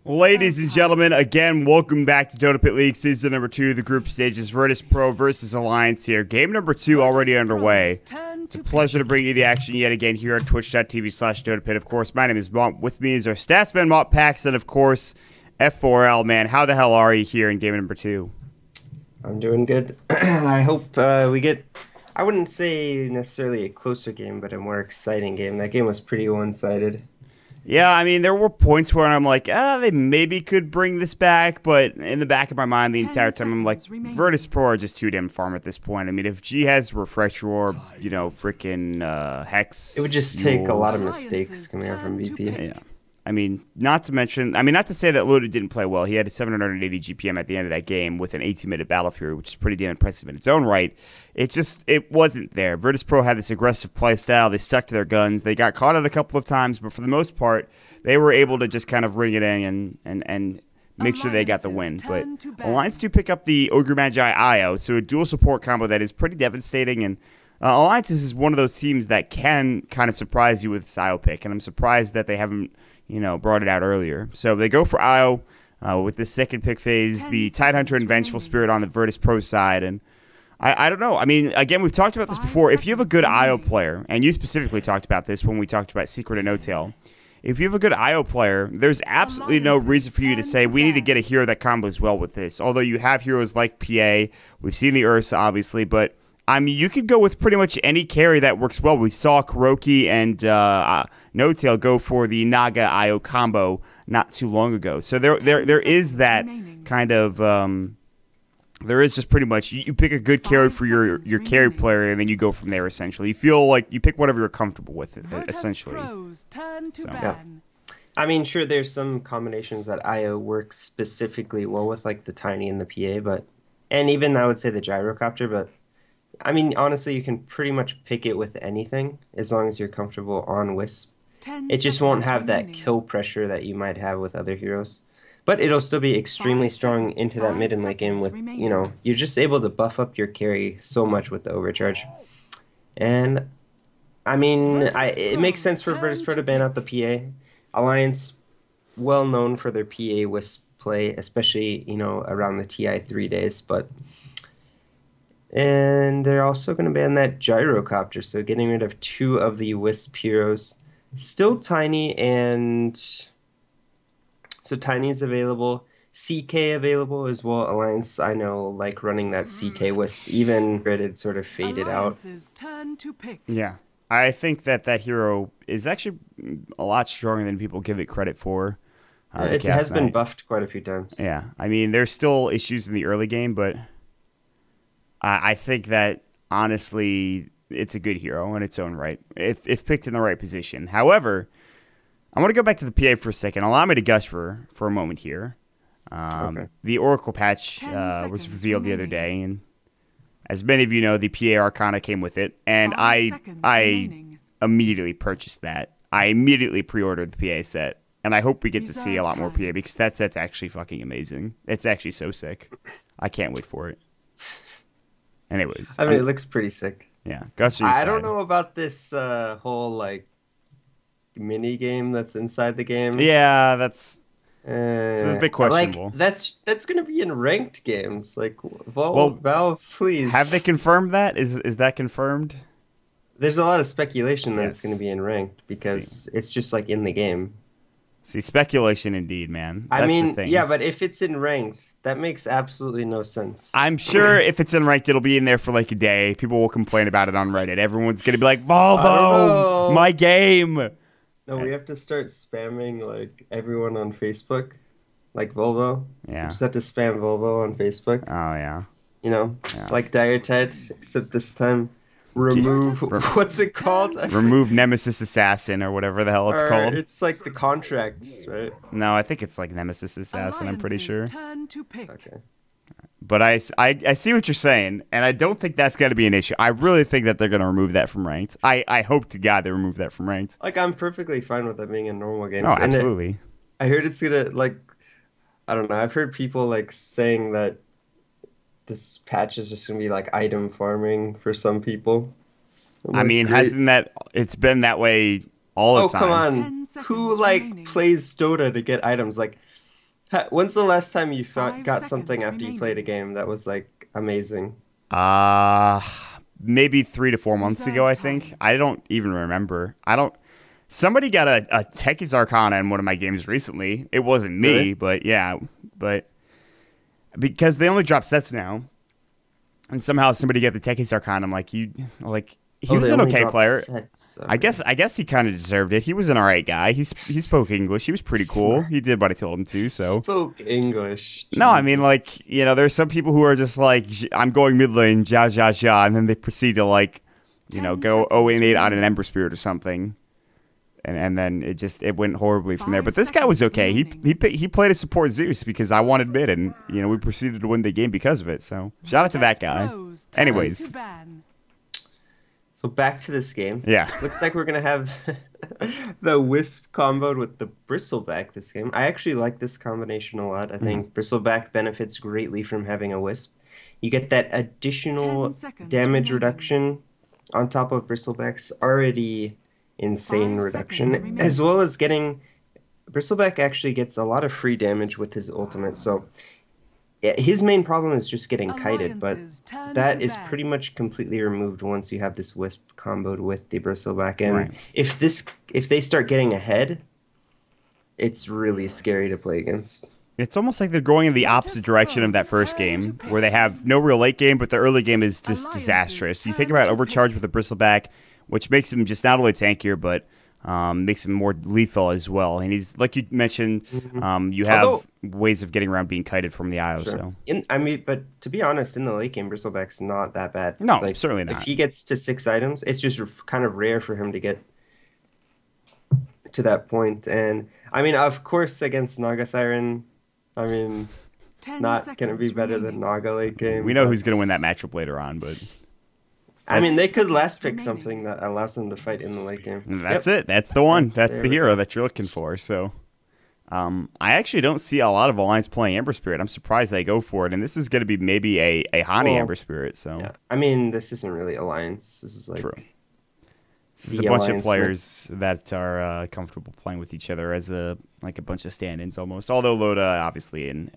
Ladies and gentlemen, again, welcome back to DotaPit League Season number 2, the group stages, Virtus Pro versus Alliance here. Game number 2 already underway. It's a pleasure to bring you the action yet again here on twitch.tv/DotaPit. Of course, my name is Mont. With me is our statsman, Mont Paxton, of course, F4L, man. How the hell are you here in game number 2? I'm doing good. I hope we get, I wouldn't say necessarily a closer game, but a more exciting game. That game was pretty one-sided. Yeah, I mean, there were points where I'm like, they maybe could bring this back, but in the back of my mind the entire time I'm like, Virtus Pro are just too damn farm at this point. I mean, if G has Refresh Orb, you know, freaking Hex... It would just take a lot of mistakes coming out from VP. Yeah. I mean, not to say that Loaded didn't play well. He had a 780 GPM at the end of that game with an 18-minute Battle Fury, which is pretty damn impressive in its own right. It wasn't there. Virtus Pro had this aggressive play style. They stuck to their guns. They got caught out a couple of times, but for the most part, they were able to just kind of ring it in and make sure they got the win. But Alliance do pick up the Ogre Magi IO, so a dual support combo that is pretty devastating. And Alliance is one of those teams that can kind of surprise you with this IO pick, and I'm surprised that they haven't, you know, brought it out earlier. So they go for IO with the second pick phase, the Tidehunter and Vengeful Spirit on the Virtus Pro side. And I don't know. I mean, again, we've talked about this before. If you have a good IO player, and you specifically talked about this when we talked about Secret and No-Tail, if you have a good IO player, there's absolutely no reason for you to say, we need to get a hero that combos well with this. Although you have heroes like PA, we've seen the Ursa, obviously, but I mean, you could go with pretty much any carry that works well. We saw Kuroki and No-Tail go for the Naga IO combo not too long ago. So there is that kind of there is just pretty much you pick a good carry for your carry player, and then you go from there. Essentially, you feel like you pick whatever you're comfortable with. Essentially, yeah. I mean, sure, there's some combinations that IO works specifically well with, like the Tiny and the PA, and even I would say the Gyrocopter, but. I mean, honestly, you can pretty much pick it with anything as long as you're comfortable on Wisp. It just won't have that kill pressure that you might have with other heroes. But it'll still be extremely strong into that mid and late game with, you know, you're just able to buff up your carry so much with the overcharge. And, I mean, it makes sense for Virtus Pro to ban out the PA. Alliance, well known for their PA Wisp play, especially, you know, around the TI 3 days, but... And they're also going to ban that Gyrocopter, so getting rid of 2 of the Wisp heroes. Still Tiny, and so Tiny's available. CK available as well. Alliance, I know, like running that CK Wisp, even it sort of faded out. Yeah, I think that hero is actually a lot stronger than people give it credit for. It has been buffed quite a few times. Yeah, I mean, there's still issues in the early game, but... I think that, honestly, it's a good hero in its own right, if picked in the right position. However, I want to go back to the PA for a second. Allow me to gush for a moment here. Okay. The Oracle patch was revealed the other day, and as many of you know, the PA Arcana came with it, and I immediately purchased that. I immediately pre-ordered the PA set, and I hope we get to see a lot more PA, because that set's actually fucking amazing. It's actually so sick. I can't wait for it. Anyways, I mean, it looks pretty sick. Yeah, I don't know about this whole like mini game that's inside the game. Yeah, it's a bit questionable. Like that's gonna be in ranked games. Like, Valve, please. Have they confirmed that? Is that confirmed? There's a lot of speculation that it's gonna be in ranked because it's just like in the game. See, speculation indeed, man. I mean, yeah, but if it's in ranked, that makes absolutely no sense. I'm sure if it's in ranked, it'll be in there for like a day. People will complain about it on Reddit. Everyone's going to be like, Volvo, my game. No, we have to start spamming like everyone on Facebook, like Volvo. Yeah. We just have to spam Volvo on Facebook. Oh, yeah. You know, like Dire Ted, except this time... Remove what's it called? Remove Nemesis Assassin or whatever the hell it's called. It's like the contracts, right? No, I think it's like Nemesis Assassin. I'm pretty sure. Okay. But I see what you're saying, and I don't think that's going to be an issue. I really think that they're going to remove that from ranked. I hope to God they remove that from ranked. Like, I'm perfectly fine with that being in normal games. Oh, absolutely. I heard it's gonna like, I don't know. I've heard people like saying that. This patch is just going to be like item farming for some people. I mean, it's been that way all the time. Oh, come on. Who like plays Dota to get items? Like, When's the last time you got 5 seconds something after you played a remaining. game that was like amazing? Uh Maybe 3 to 4 months ago, Reserve I think. time. I don't even remember. I don't. Somebody got a Techies Arcana in one of my games recently. It wasn't Really? me, but yeah, but because they only drop sets now, and somehow somebody got the Techies Arcana. I'm like, you like he Oh, was they an only okay drop player. sets. I Okay. guess he kind of deserved it. He was an alright guy. He spoke English. He was pretty cool. Smart. He did what I told him to. So Spoke English. no, I mean Jesus. like there's some people who are just like I'm going mid lane, ja ja ja, and then they proceed to like 10 go 0 seconds and 8 on an remaining. Ember Spirit or something. And then it went horribly from there. 5 But this guy was seconds okay. remaining. He played a support Zeus because I wanted mid, and we proceeded to win the game because of it. So shout out to that guy. Pros turn Anyways, to ban. So back to this game. yeah, Looks like we're gonna have the Wisp comboed with the Bristleback this game. I actually like this combination a lot. I think Bristleback benefits greatly from having a Wisp. You get that 10 additional seconds damage remaining. reduction on top of Bristleback's already insane 5 reduction, seconds as remaining. well as getting Bristleback actually gets a lot of free damage with his ultimate. So yeah, his main problem is just getting kited, but Alliances turn that to is ban. pretty much completely removed once you have this Wisp comboed with the Bristleback. And right. if they start getting ahead, it's really scary to play against. It's almost like they're going in the opposite direction of that first game, where they have no real late game, but the early game is just disastrous. You think about Overcharge with the Bristleback, which makes him just not only tankier, but makes him more lethal as well. And he's like you mentioned, you have Although- ways of getting around being kited from the IO. Sure. So I mean, but to be honest, in the late game, Bristleback's not that bad. No, Like, certainly If not. he gets to 6 items, it's just kind of rare for him to get to that point. And I mean, of course, against Naga Siren, I mean, 10 not gonna be seconds better than remaining. Naga late game. we know but- who's going to win that matchup later on, but I mean, they That's- could last pick remaining. something that allows them to fight in the late game. that's Yep. it. That's the one. That's There the we hero go. that you're looking for. So I actually don't see a lot of Alliance playing Ember Spirit. I'm surprised they go for it. And this is going to be maybe a Hani Well, Ember Spirit. So Yeah. I mean, this isn't really Alliance. This is like true. This is the a bunch of Alliance players that are comfortable playing with each other as a bunch of stand-ins almost. Although Loda obviously and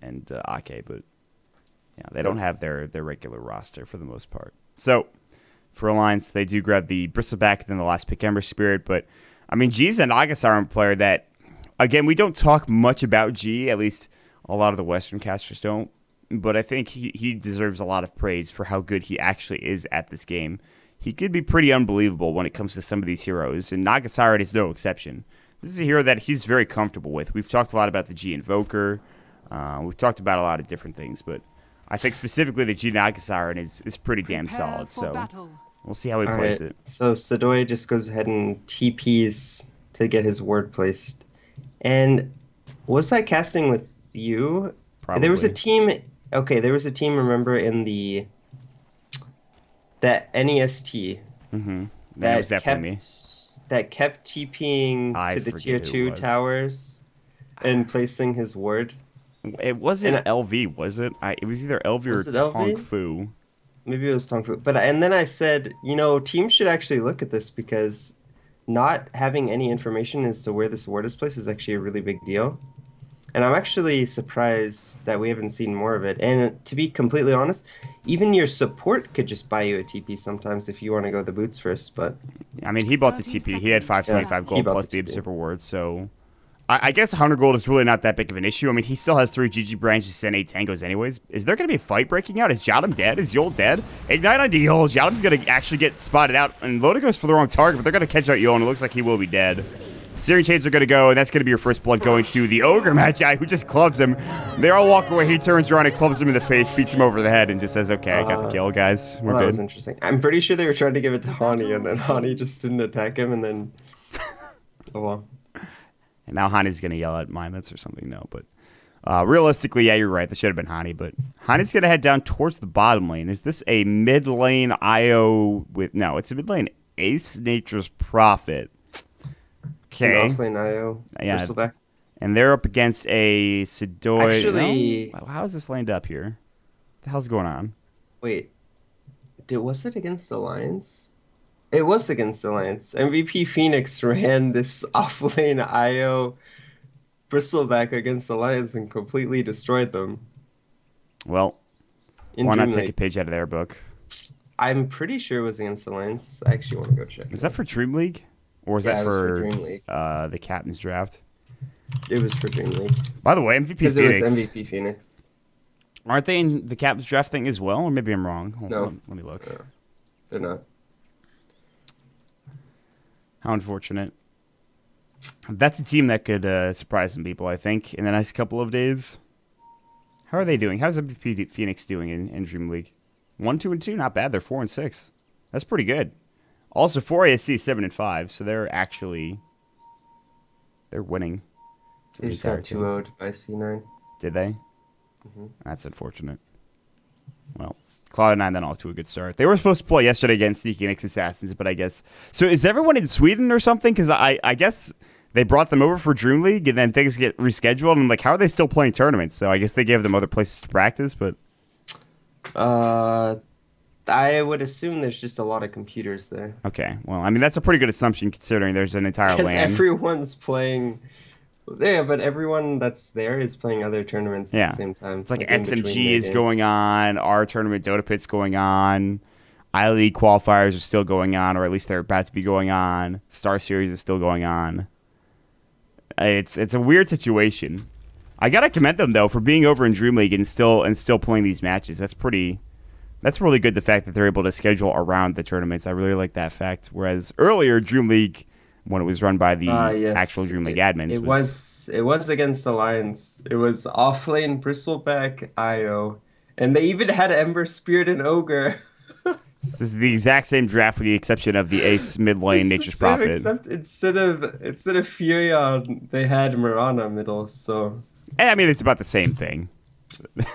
Ake, but yeah, they don't have their regular roster for the most part. So for Alliance, they do grab the Bristleback, then the last pick Ember Spirit. But I mean, G's an Agasarm player that, again, we don't talk much about G. At least a lot of the Western casters don't. But I think he deserves a lot of praise for how good he actually is at this game. He could be pretty unbelievable when it comes to some of these heroes, and Nagasaran is no exception. This is a hero that he's very comfortable with. We've talked a lot about the G Invoker. We've talked about a lot of different things, but I think specifically the G Nagasaran is pretty damn Prepare solid. for So battle. we'll see how he All plays right. it. So Sadoy just goes ahead and TPs to get his ward placed. And was I casting with you? There was a Probably. team. Okay, there was a team. Remember in that NEST That that was definitely me. that kept TPing I to the forget tier who it 2 was. towers and placing his ward. It wasn't And LV, was it? It was either LV Was or it LV? Tong Fu. Maybe it was Tongfu. And then I said, teams should actually look at this because not having any information as to where this ward is placed is actually a really big deal. And I'm actually surprised that we haven't seen more of it. And to be completely honest, even your support could just buy you a TP sometimes if you want to go the boots first. But I mean, he bought the 30 TP. He had seconds. 525 Yeah, he gold bought plus the the TP. Observer Ward, so I guess 100 gold is really not that big of an issue. I mean, he still has 3 GG branches and 8 tangos anyways. Is there going to be a fight breaking out? Is Jadam dead? Is Yol dead? Ignite on Yol. Jadam's going to actually get spotted out, and Loda goes for the wrong target, but they're going to catch out Yol, and it looks like he will be dead. Searing Chains are going to go, and that's going to be your first blood going to the Ogre Magi, who just clubs him. They all walk away. He turns around and clubs him in the face, beats him over the head, and just says, okay, I got the kill, guys. We're well, that was good. interesting. I'm pretty sure they were trying to give it to Hani, and then Hani just didn't attack him, and then... Oh, well. And now Hani's going to yell at Minus or something, no. But realistically, yeah, you're right. This should have been Hani. But Hani's going to head down towards the bottom lane. Is this a mid lane IO with... No, it's a mid lane Ace Nature's Prophet. Okay. It's an offlane IO. Yeah. Bristleback. And they're up against a Sidoi. Actually- No? How is this laned up here? What the hell's going on? Wait. Was it against the Lions? It was against the Lions. MVP Phoenix ran this offlane IO Bristleback against Alliance and completely destroyed them. Well, why not take a page out of their book? I'm pretty sure it was against Alliance. I actually want to go check. Is that for Dream League? Or is that for Dream League. The Captain's Draft? It was for Dream League. By the way, MVP Phoenix. Because it was MVP Phoenix. Aren't they in the Captain's Draft thing as well? Or maybe I'm wrong. No. Let me look. No, they're not. How unfortunate. That's a team that could surprise some people, I think, in the next couple of days. How are they doing? How's MVP Phoenix doing in Dream League? 1, 2, and 2, not bad. They're 4 and 6. That's pretty good. Also, 4 ASC 7 and 5, so they're winning. They just got 2-0'd by C9. Did they? Mm-hmm. That's unfortunate. Well, Cloud9 then off to a good start. They were supposed to play yesterday against Sneaky Nix Assassins, but I guess... So is everyone in Sweden or something? Because I guess they brought them over for Dream League, and then things get rescheduled, and I'm like, how are they still playing tournaments? So I guess they gave them other places to practice, but... I would assume there's just a lot of computers there. Okay, well, I mean, that's a pretty good assumption considering there's an entire LAN. Everyone's playing... Yeah, but everyone that's there is playing other tournaments at the same time. It's like XMG is going on, our tournament DotaPit's going on, iLeague qualifiers are still going on, or at least they're about to be going on. Star Series is still going on. It's a weird situation. I gotta commend them though for being over in Dream League and still playing these matches. That's really good. The fact that they're able to schedule around the tournaments, I really like that fact. Whereas earlier Dream League, when it was run by the actual Dream League admins, it was against Alliance. It was offlane Bristleback IO, and they even had Ember Spirit and Ogre. This is the exact same draft with the exception of the Ace mid lane Nature's Prophet. Except instead of Furion, they had Mirana middle. So I mean, it's about the same thing.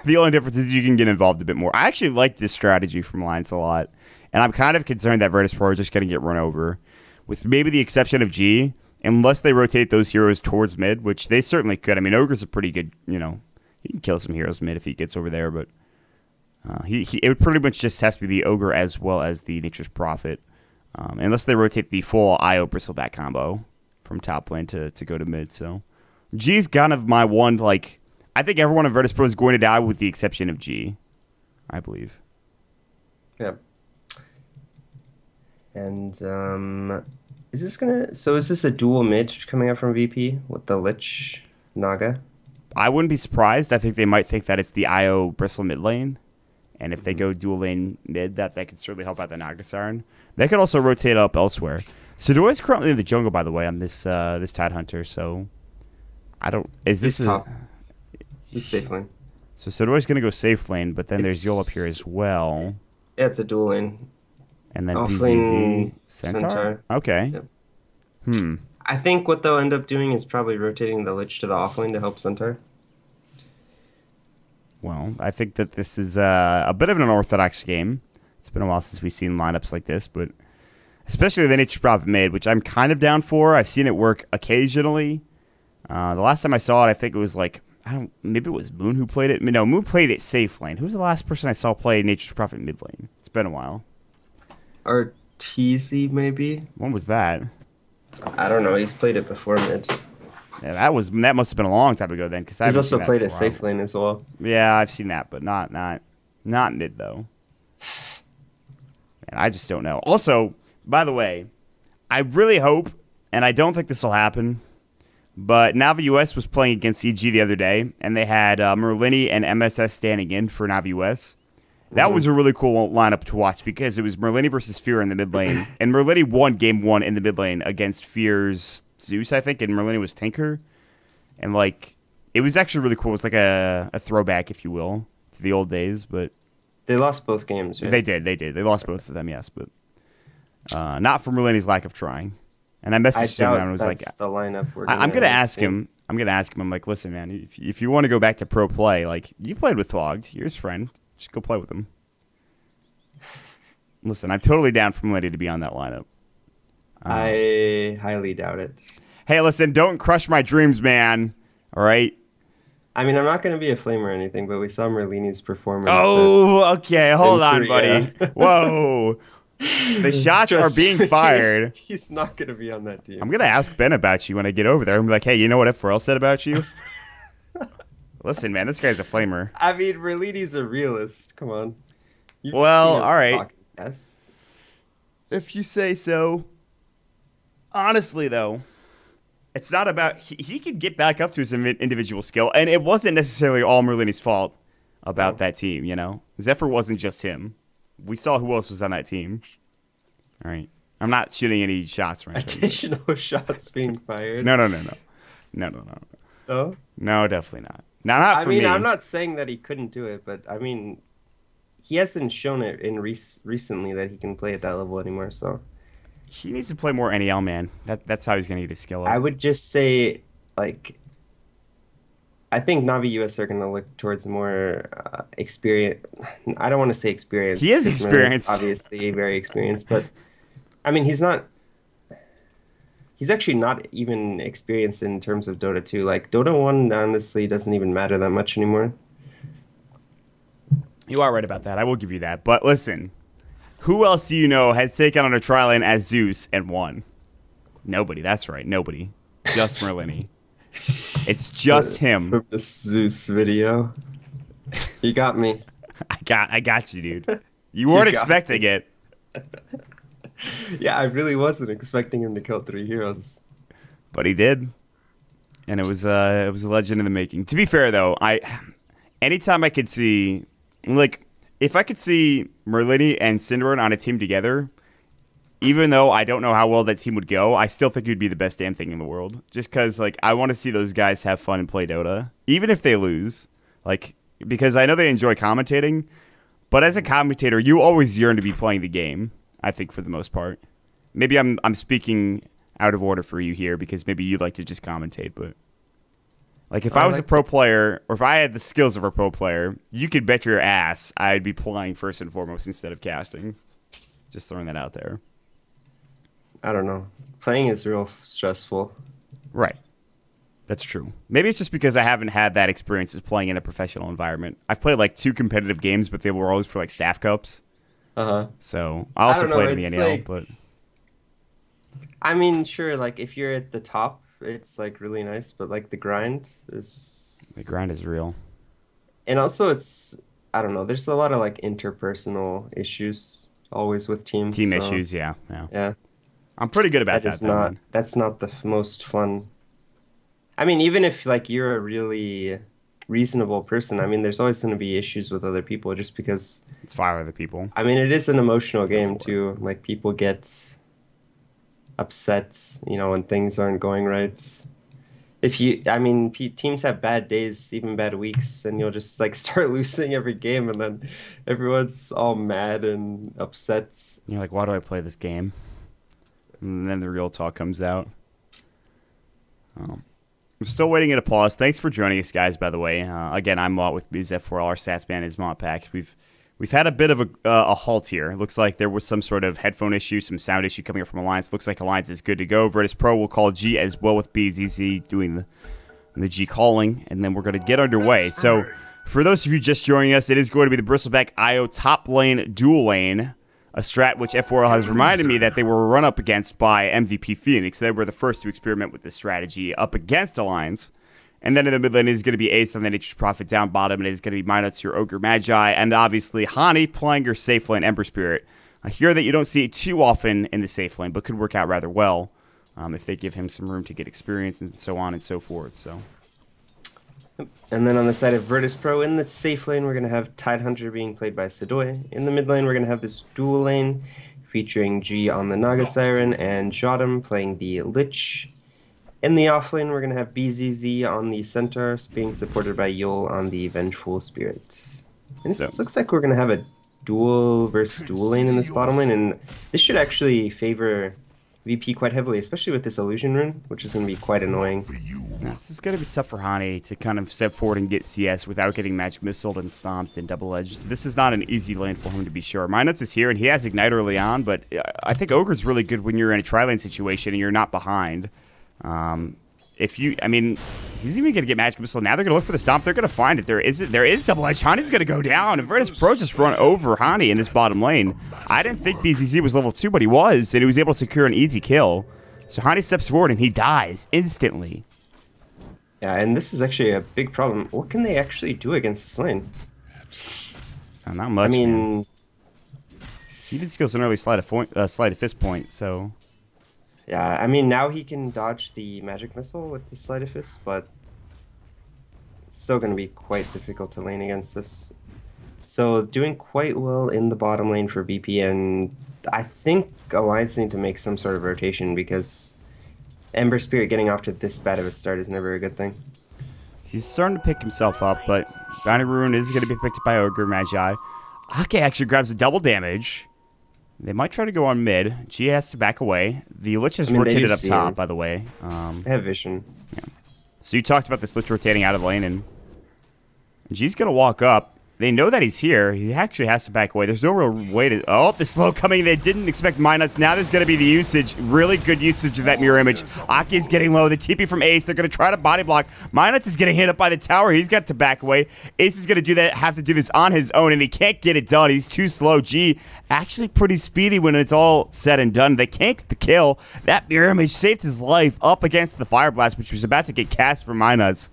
The only difference is you can get involved a bit more. I actually like this strategy from Alliance a lot, and I'm kind of concerned that Virtus Pro are just going to get run over, with maybe the exception of G, unless they rotate those heroes towards mid, which they certainly could. I mean, Ogre's a pretty good, he can kill some heroes mid if he gets over there, but it would pretty much just have to be the Ogre as well as the Nature's Prophet, unless they rotate the full IO Bristleback combo from top lane to go to mid. So G's kind of my one, I think everyone in Virtus Pro is going to die with the exception of G, I believe. Yeah. And is this a dual mid coming up from VP with the Lich Naga? I wouldn't be surprised. I think they might think that it's the IO Bristle mid lane. And if they go dual lane mid, that could certainly help out the Naga Siren. They could also rotate up elsewhere. Sudoi is currently in the jungle, by the way, on this Tidehunter, so I don't... Is this He's safe lane. So Sudoi's going to go safe lane, but then there's Yol up here as well. Yeah, it's a dual lane. And then PZZ Centaur. Okay. Yep. I think what they'll end up doing is probably rotating the Lich to the offlane to help Centaur. Well, I think that this is a bit of an unorthodox game. It's been a while since we've seen lineups like this, but especially the Nature's Prophet mid, which I'm kind of down for. I've seen it work occasionally. The last time I saw it, I think it was maybe it was Moon who played it. No, Moon played it safe lane. Who was the last person I saw play Nature's Prophet mid lane? It's been a while. Or TZ maybe? When was that? I don't know. He's played it before mid. Yeah, that must have been a long time ago then. Cause he's also played it safe lane as well. Yeah, I've seen that, but not mid though. And I just don't know. Also, by the way, I really hope, and I don't think this will happen, but Navi US was playing against EG the other day, and they had Merlini and MSS standing in for Navi US. That was a really cool lineup to watch because it was Merlini versus Fear in the mid lane. And Merlini won game 1 in the mid lane against Fear's Zeus, I think, and Merlini was Tinker. And, it was actually really cool. It was like a throwback, if you will, to the old days. But they lost both games, right? They did. They lost both of them, yes. But not for Merlini's lack of trying. And I messaged him and I was like, the lineup I'm going to ask him. I'm like, listen, man, if you want to go back to pro play, you played with Flogged. You're his friend. Just go play with him. Listen, I'm totally down for Melody to be on that lineup. I highly doubt it. Hey, listen, don't crush my dreams, man. All right? I mean, I'm not going to be a flame or anything, but we saw Merlini's performance. Oh, okay. Hold on, buddy. Whoa. The shots are being fired. He's not going to be on that team. I'm going to ask Ben about you when I get over there. I'm going to be like, hey, you know what F4L said about you? Listen, man, this guy's a flamer. I mean, Merlini's a realist. Come on. Well, all right. Yes. If you say so. Honestly, though, it's not about... He could get back up to his individual skill, and it wasn't necessarily all Merlini's fault about that team, you know? Zephyr wasn't just him. We saw who else was on that team. All right. I'm not shooting any shots right now. Additional shots being fired. No. No? No, definitely not. Not for me. I'm not saying that he couldn't do it, but I mean, he hasn't shown it in recently that he can play at that level anymore, so... He needs to play more NEL, man. That's how he's going to get his skill up. I would just say, like... I think Navi US are going to look towards more experience. I don't want to say experience. He is experienced. Obviously, very experienced. But, I mean, he's not... He's actually not even experienced in terms of Dota 2. Like, Dota 1, honestly, doesn't even matter that much anymore. You are right about that. I will give you that. But listen, who else do you know has taken on a trial lane as Zeus and won? Nobody. That's right. Nobody. Just Merlini. It's just him. From the Zeus video. You got me. I got you, dude. You weren't expecting it. Yeah, I really wasn't expecting him to kill 3 heroes. But he did. And it was a legend in the making. To be fair though, anytime I could see, like, if I could see Merlini and Syndron on a team together, even though I don't know how well that team would go, I still think it would be the best damn thing in the world. Just because, like, I want to see those guys have fun and play Dota, even if they lose. Like, because I know they enjoy commentating, but as a commentator, you always yearn to be playing the game, I think, for the most part. Maybe I'm speaking out of order for you here, because maybe you'd like to just commentate, but... Like, if I was a pro player, or if I had the skills of a pro player, you could bet your ass I'd be playing first and foremost instead of casting. Just throwing that out there. I don't know. Playing is real stressful. Right. That's true. Maybe it's just because I haven't had that experience of playing in a professional environment. I've played, like, 2 competitive games, but they were always for, like, staff cups. Uh-huh. So, I also played in the NL, like, but... I mean, sure, like, if you're at the top, it's, like, really nice, but, like, the grind is... The grind is real. And also, it's... I don't know. There's a lot of, like, interpersonal issues always with teams. Team issues, yeah. I'm pretty good about that. That's not the most fun. I mean, even if, like, you're a really reasonable person, I mean, there's always going to be issues with other people just because... It's 5 other people. I mean, it is an emotional game, too. Like, people get upset, you know, when things aren't going right. I mean, teams have bad days, even bad weeks, and you'll just, like, start losing every game, and then everyone's all mad and upset. You're like, why do I play this game? And then the real talk comes out. I'm still waiting at a pause. Thanks for joining us, guys, by the way. Again, I'm Mott with BZF4L. Our stats man is Mott Pax. We've had a bit of a halt here. It looks like there was some sort of headphone issue, some sound issue coming up from Alliance. Looks like Alliance is good to go. Virtus Pro will call G as well with BZZ doing the G calling, and then we're going to get underway. So for those of you just joining us, it is going to be the Bristleback IO top lane dual lane, a strat which F4L has reminded me that they were run up against by MVP Phoenix. They were the first to experiment with this strategy up against Alliance. And then in the mid lane, it is going to be Ace on the Nature's Prophet down bottom. It is going to be Minuts, your Ogre Magi, and obviously Hani playing your safe lane Ember Spirit. I hear that you don't see it too often in the safe lane, but could work out rather well if they give him some room to get experience and so on and so forth. So. And then on the side of Virtus Pro, in the safe lane, we're going to have Tidehunter being played by Sedoy. In the mid lane, we're going to have this dual lane featuring G on the Naga Siren and Jodam playing the Lich. In the offlane, we're going to have BZZ on the Centaur, being supported by Yul on the Vengeful Spirit. And this looks like we're going to have a dual versus dual lane in this bottom lane, and this should actually favor VP quite heavily, especially with this Illusion Rune, which is going to be quite annoying. This is going to be tough for Hani to kind of step forward and get CS without getting Magic Missiled and Stomped and Double-Edged. This is not an easy lane for him to be sure. Minuts is here, and he has Ignite early on, but I think Ogre's really good when you're in a tri-lane situation and you're not behind. I mean, he's even going to get Magic Missile. Now they're going to look for the Stomp. They're going to find it. There is Double Edge. Hani's going to go down. And Virtus Pro just run over Hani in this bottom lane. I didn't think BZZ was level 2, but he was, and he was able to secure an easy kill. So Hani steps forward, and he dies instantly. Yeah, and this is actually a big problem. What can they actually do against this lane? Not much, I mean... man. He did skills an early sleight of fist point, so... Yeah, I mean, now he can dodge the Magic Missile with the Sleight of Fist, but it's still going to be quite difficult to lane against this. So, doing quite well in the bottom lane for BP, and I think Alliance need to make some sort of rotation, because Ember Spirit getting off to this bad of a start is never a good thing. He's starting to pick himself up, but Bounty Rune is going to be picked up by Ogre Magi. Ake actually grabs a double damage. They might try to go on mid. G has to back away. The Lich is rotated up top, by the way. They have vision. Yeah. So you talked about this Lich rotating out of the lane, and G's going to walk up. They know that he's here. He actually has to back away. There's no real way to... Oh, the slow coming. They didn't expect Minuts. Now there's going to be the usage. Really good usage of that mirror image. Aki's getting low. The TP from Ace. They're going to try to body block. Minuts is getting hit up by the tower. He's got to back away. Ace is going to do that. Have to do this on his own, and he can't get it done. He's too slow. G actually pretty speedy when it's all said and done. They can't get the kill. That mirror image saved his life up against the Fire Blast, which was about to get cast for Minuts.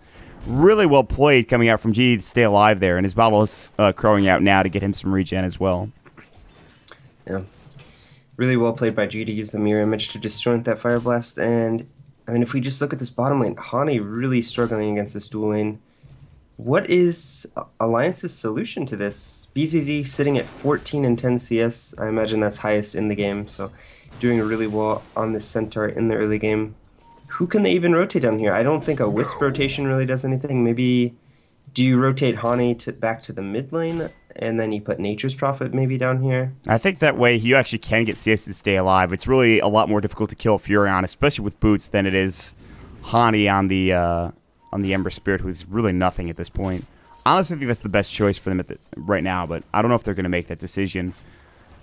Really well played coming out from G to stay alive there, and his bottle is crowing out now to get him some regen as well. Yeah, really well played by G to use the mirror image to disjoint that Fire Blast. And I mean, if we just look at this bottom lane, Hani really struggling against this dual lane. What is Alliance's solution to this? BZZ sitting at 14 and 10 CS. I imagine that's highest in the game, so doing really well on this Centaur in the early game. Who can they even rotate down here? I don't think a Wisp rotation really does anything. Maybe do you rotate Hani back to the mid lane, and then you put Nature's Prophet maybe down here? I think that way you actually can get CS to stay alive. It's really a lot more difficult to kill Furion, especially with boots, than it is Hani on the Ember Spirit, who's really nothing at this point. Honestly, I think that's the best choice for them right now, but I don't know if they're going to make that decision.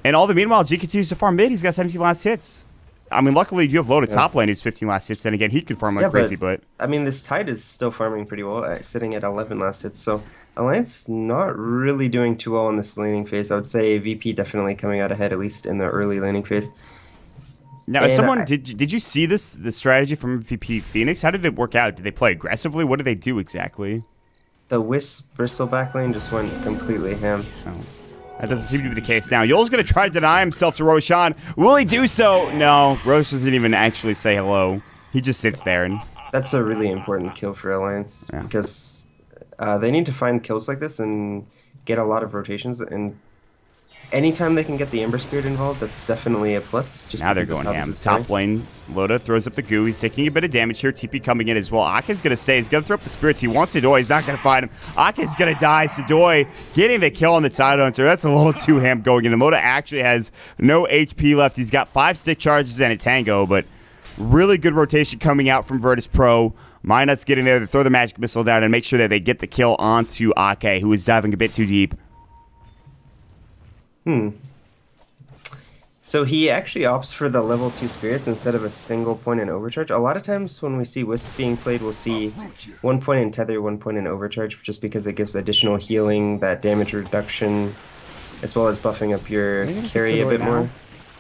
And all the meanwhile, G continues to farm mid. He's got 17 last hits. I mean, luckily you have low to top lane who's 15 last hits, and again, he can farm like crazy, but... I mean, this Tide is still farming pretty well, sitting at 11 last hits, so Alliance not really doing too well in this laning phase. I would say VP definitely coming out ahead, at least in the early laning phase. Now, did you see the strategy from VP Phoenix? How did it work out? Did they play aggressively? What did they do exactly? The Wisp Bristol backlane just went completely ham. Oh. That doesn't seem to be the case now. Yol's going to try to deny himself to Roshan. Will he do so? No, Rosh doesn't even actually say hello. He just sits there. And that's a really important kill for Alliance, because they need to find kills like this and get a lot of rotations. And anytime they can get the Ember Spirit involved, that's definitely a plus. Just now they're going ham. Top lane, Loda throws up the goo. He's taking a bit of damage here. TP coming in as well. Aka's going to stay. He's going to throw up the spirits. He wants Sidoi. He's not going to find him. Aka's going to die. Sidoi getting the kill on the Tide Hunter. That's a little too ham going in. Loda actually has no HP left. He's got 5 stick charges and a tango, but really good rotation coming out from Virtus Pro. Minut's getting there to throw the magic missile down and make sure that they get the kill onto Ake, who is diving a bit too deep. So he actually opts for the level 2 spirits instead of a single point in overcharge. A lot of times when we see Wisp being played, we'll see 1 point in tether, 1 point in overcharge, just because it gives additional healing, that damage reduction, as well as buffing up your carry a bit more.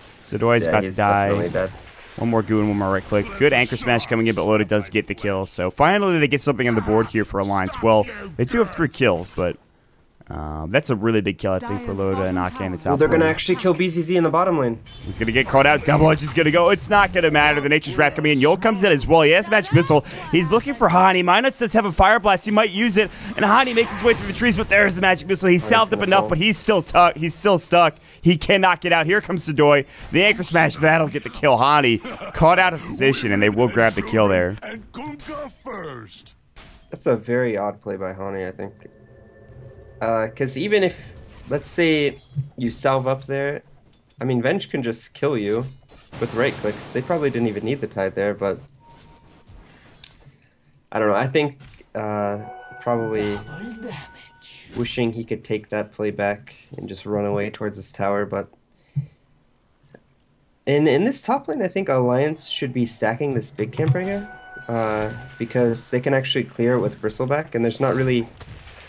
Sidoi's about to die. Dead. One more goo and one more right click. Good anchor smash coming in, but Loda does get the kill. So finally they get something on the board here for Alliance. Well, they do have 3 kills, but that's a really big kill, I think, for Loda and Ake in the top. Well, they're going to actually kill BZZ in the bottom lane. He's going to get caught out. Double Edge is going to go. It's not going to matter. The Nature's Wrath coming in. Yol comes in as well. He has Magic Missile. He's looking for Hani. Minus does have a Fire Blast. He might use it. And Hani makes his way through the trees, but there's the Magic Missile. He's salved up enough, but he's still stuck. He cannot get out. Here comes Sidoi. The Anchor Smash. That'll get the kill. Hani caught out of position, and they will grab the kill there. That's a very odd play by Hani, I think. Because even if, let's say, you salve up there, I mean, Venge can just kill you with right clicks. They probably didn't even need the Tide there, but I don't know. I think probably wishing he could take that play back and just run away towards this tower, but in this top lane, I think Alliance should be stacking this big camp right here. because they can actually clear it with Bristleback, and there's not really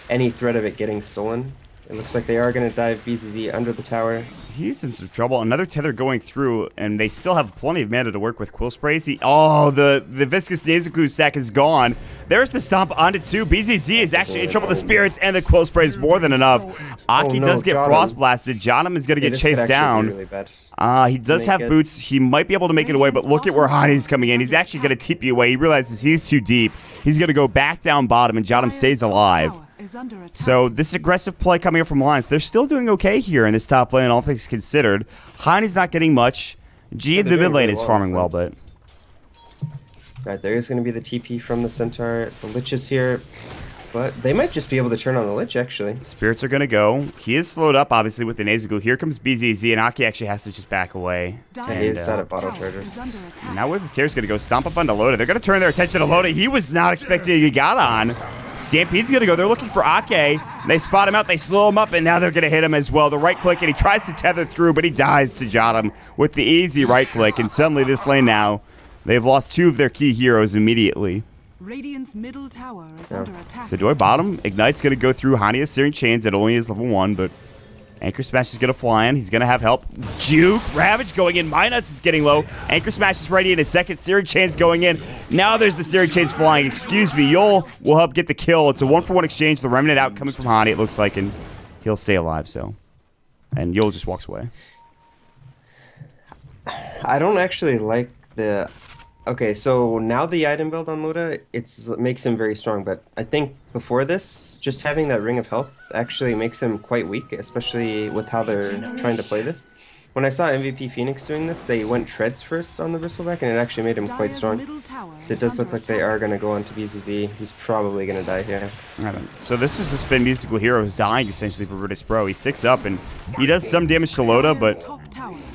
any threat of it getting stolen. It looks like they are going to dive BZZ under the tower. He's in some trouble. Another tether going through, and they still have plenty of mana to work with. Quill Sprays. Oh, the Viscous Nezuko stack is gone. There's the stomp onto 2. BZZ is actually in trouble. The Spirits and the Quill Spray is more than enough. Aki does get Frost Blasted. Johnum is going to get chased down. Really bad. He does have boots. He might be able to make it away, but look at where Hani's coming in. He's actually going to TP away. He realizes he's too deep. He's going to go back down bottom, and Johnum stays alive. So this aggressive play coming up from Alliance, they're still doing okay here in this top lane, all things considered. Hani's not getting much. G in the mid lane is farming well, but... Right, there is going to be the TP from the Centaur. The Lich is here, but they might just be able to turn on the Lich, actually. Spirits are going to go. He is slowed up, obviously, with the Nezuko. Here comes BZZ, and Aki actually has to just back away. Yeah, he's out of auto chargers. Now Wave of Tears going to go stomp up onto Loda. They're going to turn their attention to Loda. He was not expecting he got on. Stampede's going to go. They're looking for Ake. They spot him out. They slow him up, and now they're going to hit him as well. The right click, and he tries to tether through, but he dies to Jotum with the easy right click. And suddenly this lane now, they've lost 2 of their key heroes immediately. Radiant's middle tower is under attack. Sadoi bottom. Ignite's going to go through. Hani is Searing Chains. It only is level 1, but Anchor Smash is going to fly in. He's going to have help. Juke. Ravage going in. Minuts is getting low. Anchor Smash is ready in a second. Searing Chains going in. Now there's the Searing Chains flying. Excuse me. Yol will help get the kill. It's a 1-for-1 exchange. The Remnant out coming from Hani, it looks like, and he'll stay alive, so. And Yol just walks away. I don't actually like the... Okay, so now the item build on Loda, it makes him very strong, but I think before this, just having that Ring of Health actually makes him quite weak, especially with how they're trying to play this. When I saw MVP Phoenix doing this, they went Treads first on the Bristleback, and it actually made him quite strong. So it does look like they are going to go on to BZZ. He's probably going to die here. So this has just been Musical Heroes dying, essentially, for Virtus Pro. He sticks up, and he does some damage to Loda, but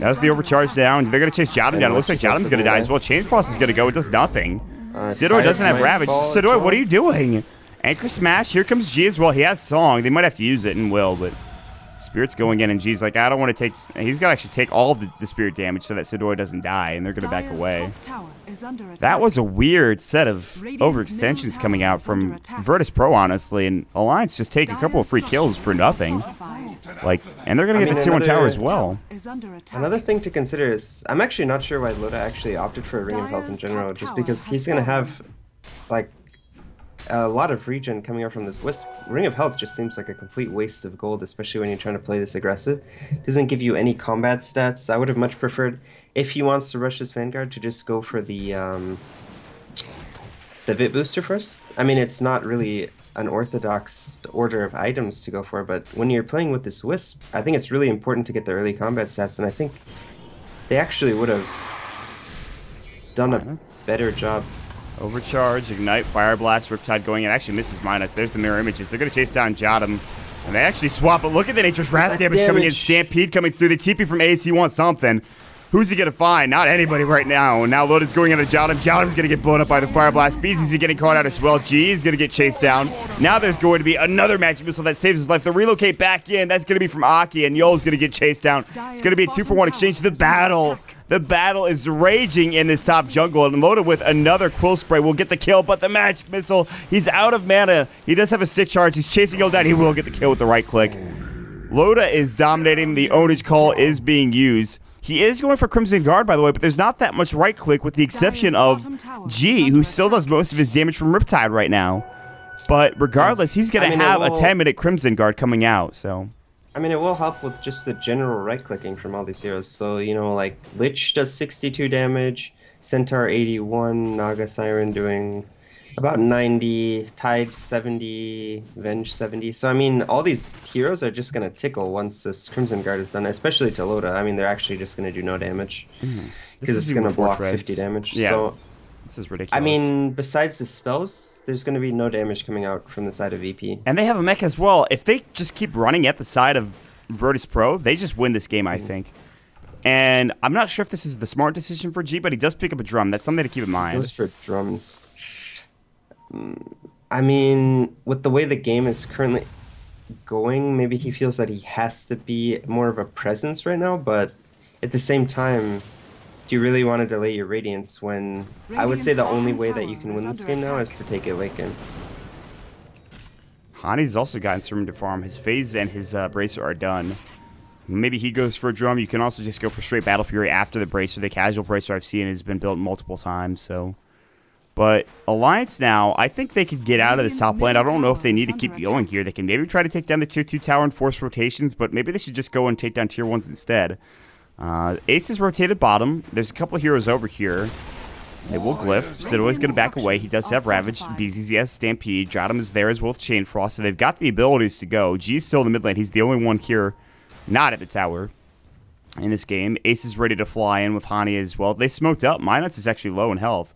that's the overcharge down. They're going to chase Jotum down. It looks like Jotum's going to die as well. Chain Frost is going to go. It does nothing. Sidoi doesn't have Ravage. Sidoi, what are you doing? Anchor Smash. Here comes G as well. He has Song. They might have to use it and will, but... Spirit's going in, and G's like, I don't want to take... He's got to actually take all of the Spirit damage so that Sidoi doesn't die, and they're going to back away. That was a weird set of overextensions coming out from Virtus Pro, honestly, and Alliance just take a couple of free kills for nothing. Like, and they're going to get the tier 1 tower as well. Another thing to consider is, I'm actually not sure why Loda actually opted for a Ring of Health in general, just because he's going to have, like, a lot of regen coming up from this Wisp. Ring of Health just seems like a complete waste of gold, especially when you're trying to play this aggressive. Doesn't give you any combat stats. I would have much preferred, if he wants to rush his Vanguard, to just go for the Vit booster first. I mean, it's not really an orthodox order of items to go for, but when you're playing with this Wisp, I think it's really important to get the early combat stats, and I think they actually would have done a better job. Overcharge, Ignite, Fire Blast, Riptide going in. Actually misses Minus. There's the mirror images. They're going to chase down Jotum. And they actually swap, but look at the Nature's Wrath damage coming in. Stampede coming through. The TP from Ace, he wants something. Who's he going to find? Not anybody right now. Now Loda's going into Jotum. Jotum's going to get blown up by the Fire Blast. BZ's getting caught out as well. G is going to get chased down. Now there's going to be another magic missile that saves his life. The relocate back in. That's going to be from Aki, and Yol's going to get chased down. It's going to be a 2-for-1 exchange. The battle is raging in this top jungle, and Loda with another Quill Spray will get the kill, but the magic missile, he's out of mana. He does have a stick charge. He's chasing Yol down. He will get the kill with the right click. Loda is dominating. The ownage call is being used. He is going for Crimson Guard, by the way, but there's not that much right click with the exception of G, who still does most of his damage from Riptide right now. But regardless, he's going to have a 10-minute Crimson Guard coming out, so... I mean, it will help with just the general right-clicking from all these heroes. So, you know, like, Lich does 62 damage, Centaur 81, Naga Siren doing about 90, Tide 70, Venge 70. So, I mean, all these heroes are just going to tickle once this Crimson Guard is done, especially to Loda. I mean, they're actually just going to do no damage. Because it's going to block 50 damage. Yeah. So, this is ridiculous. I mean, besides the spells, there's going to be no damage coming out from the side of VP. And they have a mech as well. If they just keep running at the side of Virtus Pro, they just win this game, I think. And I'm not sure if this is the smart decision for G, but he does pick up a drum. That's something to keep in mind. Goes for drums. I mean, with the way the game is currently going, maybe he feels that he has to be more of a presence right now, but at the same time, do you really want to delay your Radiance when I would say the only way that you can win this game now is to take it late game. Hani's also got Instrument to farm. His phase and his Bracer are done. Maybe he goes for a drum. You can also just go for straight Battle Fury after the Bracer. The casual Bracer I've seen has been built multiple times, so... But Alliance now, I think they could get out of this top lane. I don't know if they need to keep going here. They can maybe try to take down the tier 2 tower and force rotations, but maybe they should just go and take down tier 1s instead. Ace is rotated bottom. There's a couple of heroes over here. They will glyph. Sidoi's going to back away. He does have Ravage. BZZ has Stampede. Jotum is there as well with Chain Frost. So they've got the abilities to go. G's still in the mid lane. He's the only one here not at the tower in this game. Ace is ready to fly in with Hani as well. They smoked up. Minuts is actually low in health.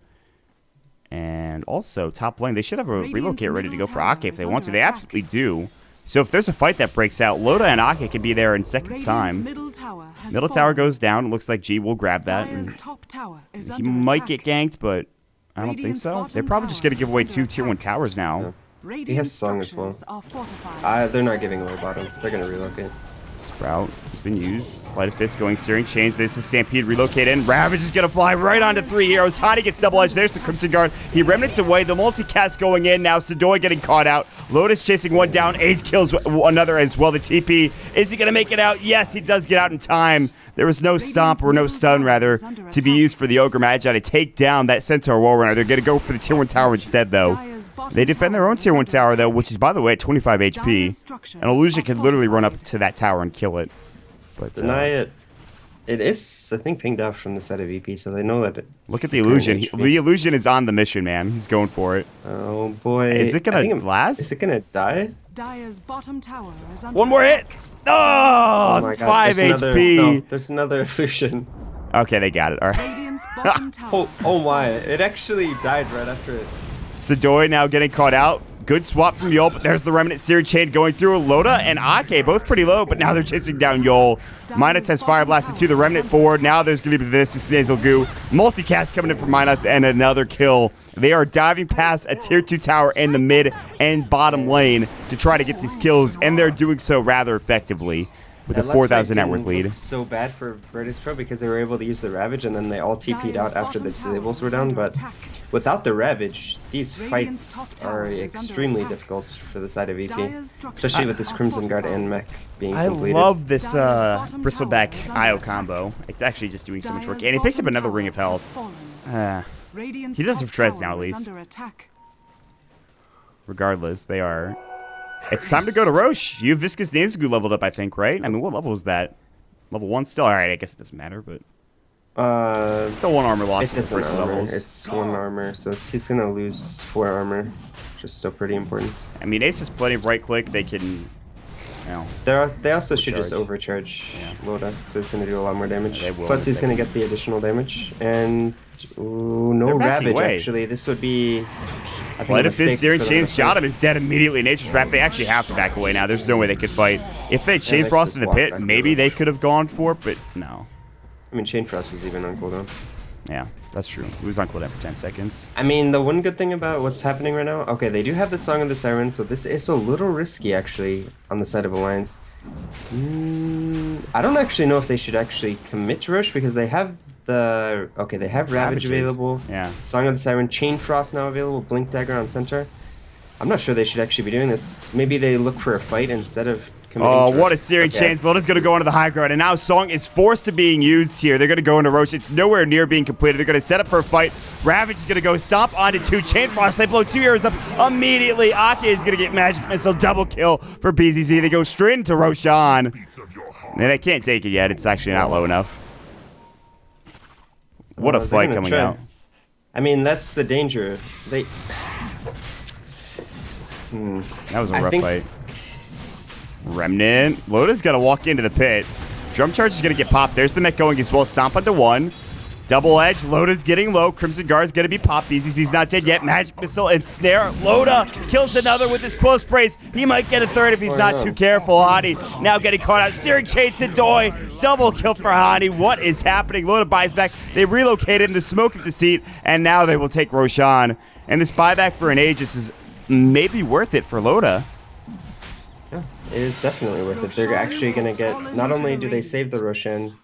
And also, top lane, they should have a relocate ready to go for Ake if they want to. They absolutely do. So if there's a fight that breaks out, Loda and Ake can be there in seconds time. Middle tower goes down. It looks like G will grab that. And he might get ganked, but I don't think so. They're probably just going to give away 2 tier 1 towers now. Yeah. He has Song as well. They're not giving away bottom. They're going to relocate. Sprout has been used. Sleight of Fist going Searing Change. There's the Stampede relocate in. Ravage is going to fly right onto 3 heroes. Hadi gets double edge. There's the Crimson Guard. He remnants away. The multicast going in now. Sidoi getting caught out. Lotus chasing one down. Ace kills another as well. The TP. Is he going to make it out? Yes, he does get out in time. There was no stomp or no stun, rather, to be used for the Ogre Magi to take down that Centaur Warrunner. They're going to go for the tier 1 tower instead, though. They defend their own tier 1 tower, though, which is, by the way, at 25 HP. And Illusion can literally run up to that tower and kill it. But deny it. It is, I think, pinged out from the side of EP, so they know that it... Look at the Illusion. The Illusion is on the mission, man. He's going for it. Oh, boy. Is it going to last? Is it going to die? Dire's bottom tower is under one more hit! Oh, my God. 5 HP. There's another Illusion. Okay, they got it. All right. Oh, my. It actually died right after it. Sidoi now getting caught out. Good swap from Yol, but there's the Remnant Searing Chain going through. Loda and Ake, both pretty low, but now they're chasing down Yol. Minuts has Fire Blasted to the Remnant forward. Now there's going to be this Nasal Goo. Multicast coming in from Minuts and another kill. They are diving past a tier 2 tower in the mid and bottom lane to try to get these kills, and they're doing so rather effectively with a 4,000 net worth lead. So bad for Virtus Pro because they were able to use the Ravage and then they all TP'd out after the disables were down, but without the Ravage, these fights are extremely difficult for the side of EP, especially with this Crimson Guard and mech being completed. I love this Bristleback IO combo. It's actually just doing so much work, and he picks up another Ring of Health. He does have treads now, at least. Regardless, they are... It's time to go to Roche. You have Viscous Nanzagu leveled up, I think, right? I mean, what level is that? Level 1 still? Alright, I guess it doesn't matter, but... It's still 1 armor loss in the first levels. It's 1 armor, so he's going to lose 4 armor, which is still pretty important. I mean, Ace has plenty of right-click. They can... You know, they also should just overcharge Loda, so he's going to do a lot more damage. Plus, he's going to get the additional damage. And... Ooh, no Ravage, actually. This would be... Sleight of Fist, Searing Chains, Jotum is dead immediately. Nature's Wrath, they actually have to back away now. There's no way they could fight. If they Chain Frost in the pit, maybe they could have gone for it, but no. I mean, Chain Frost was even on cooldown. Yeah, that's true. It was on cooldown for 10 seconds. I mean, the one good thing about what's happening right now... Okay, they do have the Song of the Siren, so this is a little risky, actually, on the side of Alliance. I don't actually know if they should actually commit to Roche, because they have... they have Ravage available. Yeah. Song of the Siren, Chain Frost now available, Blink Dagger on center. I'm not sure they should actually be doing this. Maybe they look for a fight instead of committing. Oh, what a Searing Chains. Loda's going to go into the high ground, and now Song is forced to being used here. They're going to go into Roche. It's nowhere near being completed. They're going to set up for a fight. Ravage is going to go stomp onto 2. Chain Frost, they blow 2 heroes up immediately. Ake is going to get Magic Missile, double kill for BZZ. They go straight into Roshan. And they can't take it yet. It's actually not low enough. What a fight coming out. I mean, that's the danger. That was a rough fight. Remnant. Loda's got to walk into the pit. Drum Charge is going to get popped. There's the mech going as well. Stomp onto 1. Double Edge. Loda's getting low. Crimson Guard's going to be popped. BZZ's not dead yet. Magic Missile and Snare. Loda kills another with his close sprays. He might get a third if he's not too careful. Hani now getting caught out. Searing Chain Sidoi. Double kill for Hani. What is happening? Loda buys back. They relocated in the Smoke of Deceit, and now they will take Roshan. And this buyback for an Aegis is maybe worth it for Loda. Yeah, it is definitely worth it. They're actually going to get... Not only do they save the Roshan,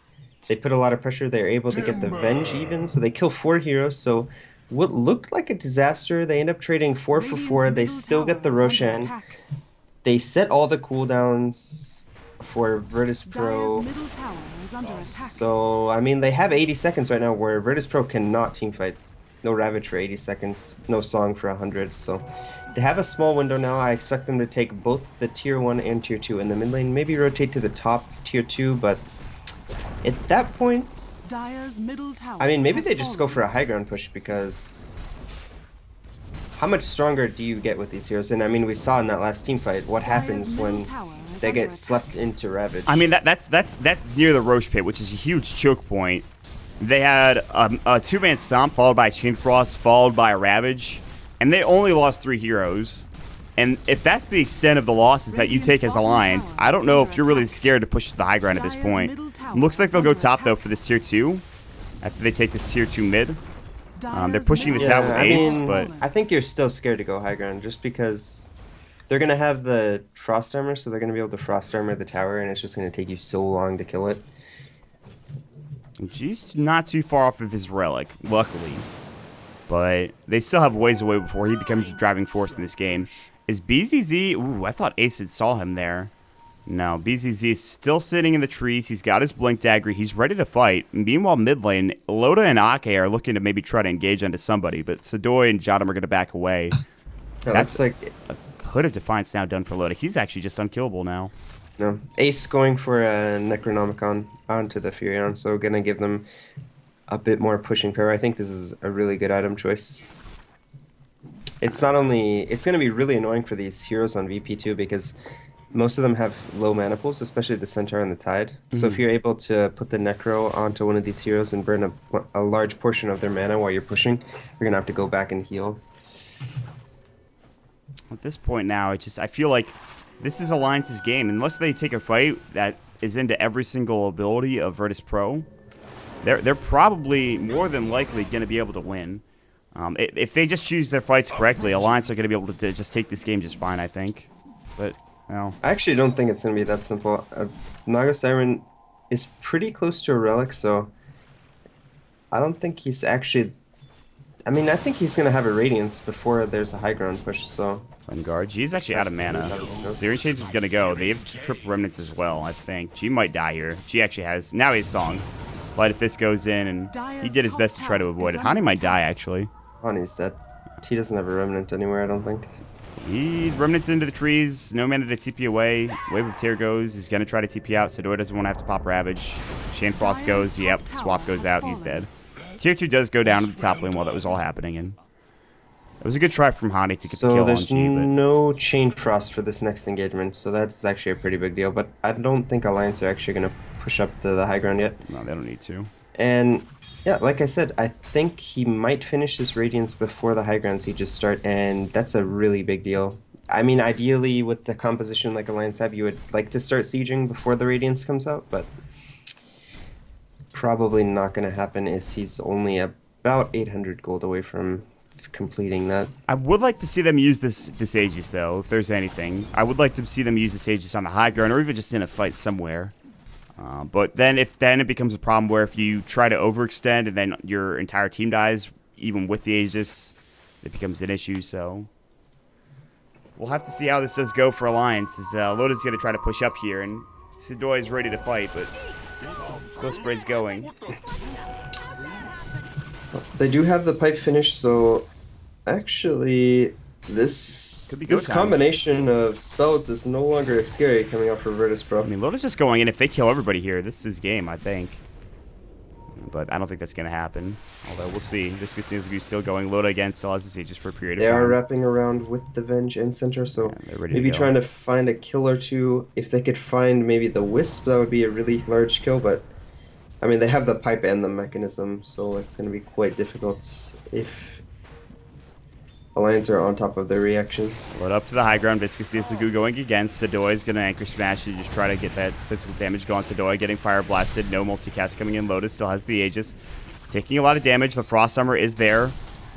They put a lot of pressure. They're able to get the Venge even, so they kill 4 heroes. So what looked like a disaster, they end up trading 4 for 4. They still get the Roshan. They set all the cooldowns for Virtus Pro. So, I mean, they have 80 seconds right now where Virtus Pro cannot teamfight. No Ravage for 80 seconds, no Song for 100. So they have a small window now. I expect them to take both the tier 1 and tier 2 in the mid lane. Maybe rotate to the top tier 2, but at that point, I mean, maybe they just go for a high ground push, because how much stronger do you get with these heroes? And I mean, we saw in that last team fight what happens when they get slept into Ravage. I mean, that's near the Roche Pit, which is a huge choke point. They had a 2-man Stomp followed by Chain Frost followed by a Ravage, and they only lost 3 heroes. And if that's the extent of the losses that you take as Alliance, I don't know if you're really scared to push to the high ground at this point. Looks like they'll go top, though, for this tier 2 after they take this tier 2 mid. They're pushing this out with Ace, but I think you're still scared to go high ground just because they're going to have the Frost Armor, so they're going to be able to Frost Armor the tower, and it's just going to take you so long to kill it. G's not too far off of his Relic, luckily. But they still have ways away before he becomes a driving force in this game. Is BZZ... Ooh, I thought Ace had saw him there. No, BZZ is still sitting in the trees. He's got his Blink Dagger. He's ready to fight. Meanwhile, mid lane, Loda and Ake are looking to maybe try to engage onto somebody, but Sadoy and Jadam are going to back away. Yeah, that's like a Hood of Defiance now done for Loda. He's actually just unkillable now. No, Ace going for a Necronomicon onto the Furion, so going to give them a bit more pushing power. I think this is a really good item choice. It's not only... It's going to be really annoying for these heroes on VP too, because most of them have low mana pools, especially the Centaur and the Tide. So if you're able to put the Necro onto one of these heroes and burn a large portion of their mana while you're pushing, you're going to have to go back and heal. At this point now, I feel like this is Alliance's game. Unless they take a fight that is into every single ability of Virtus Pro, they're probably more than likely going to be able to win. If they just choose their fights correctly, Alliance are going to be able to just take this game just fine, I think. But, no. I actually don't think it's going to be that simple. Naga Siren is pretty close to a Relic, so I don't think he's actually... I mean, I think he's going to have a Radiance before there's a high ground push, so... Vanguard. G's actually out of mana. Searing Shades is going to go. They have triple remnants as well, I think. G might die here. G actually has... Now he has Song. Sleight of Fist goes in, and he did his best to try to avoid it. Hani might die, actually. Hani's dead. He doesn't have a Remnant anywhere, I don't think. He's Remnants into the trees. No mana to TP away. Wave of Tear goes. He's going to try to TP out. Sadoy doesn't want to have to pop Ravage. Chain Frost goes. Yep. Swap goes out. He's dead. Tier 2 does go down to the top lane while that was all happening, and it was a good try from Hani to get the kill on G. So there's no Chain Frost for this next engagement, so that's actually a pretty big deal. But I don't think Alliance are actually going to push up the high ground yet. No, they don't need to. And yeah, like I said, I think he might finish this Radiance before the high ground sieges start, and that's a really big deal. I mean, ideally, with the composition like Alliance have, you would like to start sieging before the Radiance comes out, but probably not going to happen, as he's only about 800 gold away from completing that. I would like to see them use this Aegis, though, if there's anything. I would like to see them use this Aegis on the high ground, or even just in a fight somewhere. But then it becomes a problem where if you try to overextend and then your entire team dies, even with the Aegis, it becomes an issue, so... We'll have to see how this does go for Alliance, as Loda's going to try to push up here, and Sadoy is ready to fight, but Close Spray's going. They do have the pipe finished, so actually this combination of spells is no longer as scary coming out for Virtus Pro. I mean, Loda's just going in. If they kill everybody here, this is game, I think. But I don't think that's going to happen. Although, we'll see. Viscous Nizuku still going. Loda, again, still has the sieges for a period of time. They are wrapping around with the Venge and Centaur, so maybe trying to find a kill or two. If they could find maybe the Wisp, that would be a really large kill, but... I mean, they have the pipe and the mechanism, so it's going to be quite difficult if Alliance are on top of their reactions. Load up to the high ground. Viscous Nizuku going against. Sadoy is going to anchor smash and just try to get that physical damage going. Sadoy getting fire blasted. No multicast coming in. Lotus still has the Aegis. Taking a lot of damage. The Frost Armor is there.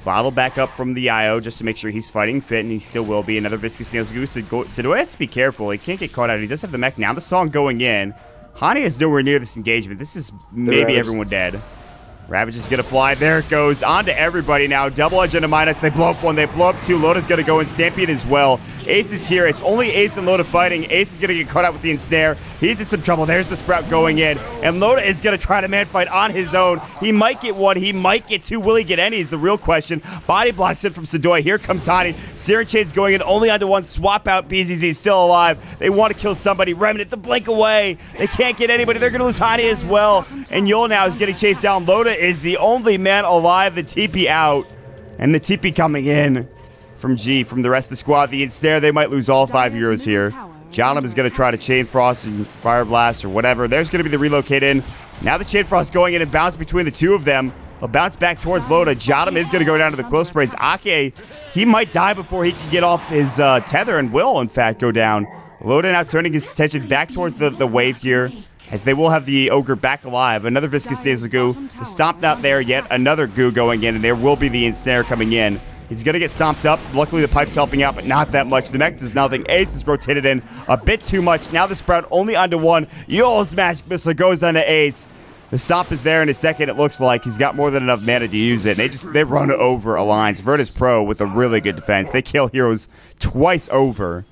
Bottle back up from the IO just to make sure he's fighting fit, and he still will be. Another Viscous Nizuku. Sadoy has to be careful. He can't get caught out. He does have the mech now. The Song going in. Hani is nowhere near this engagement. This is maybe everyone dead. Ravage is going to fly. There it goes. On to everybody now. Double Edge into Minots. They blow up one. They blow up two. Loda's going to go in. Stampede as well. Ace is here. It's only Ace and Loda fighting. Ace is going to get caught out with the ensnare. He's in some trouble. There's the Sprout going in. And Loda is going to try to man fight on his own. He might get one. He might get two. Will he get any is the real question. Body blocks in from Sadoy. Here comes Hani. Siren Chain's going in only onto one. Swap out. BZZ still alive. They want to kill somebody. Remnant the blink away. They can't get anybody. They're going to lose Hani as well. And Yul now is getting chased down. Loda is the only man alive. The TP out. And the TP coming in from G, from the rest of the squad. The ensnare, they might lose all 5 heroes here. Jotum is going to try to Chain Frost and Fire Blast or whatever. There's going to be the relocate in. Now the Chain Frost going in and bounce between the two of them. They'll bounce back towards Loda. Jotum is going to go down to the Quill Sprays. Ake, he might die before he can get off his tether and will, in fact, go down. Loda now turning his attention back towards the wave here, as they will have the Ogre back alive. Another Viscous Nasal Goo. The Stomp out there, yet another Goo going in, and there will be the Ensnare coming in. He's going to get stomped up. Luckily, the Pipe's helping out, but not that much. The Mech does nothing. Ace is rotated in a bit too much. Now the Sprout only onto one. Yul's Magic Missile goes onto Ace. The Stomp is there in a second, it looks like. He's got more than enough mana to use it. They run over Alliance. Virtus Pro with a really good defense. They kill heroes twice over.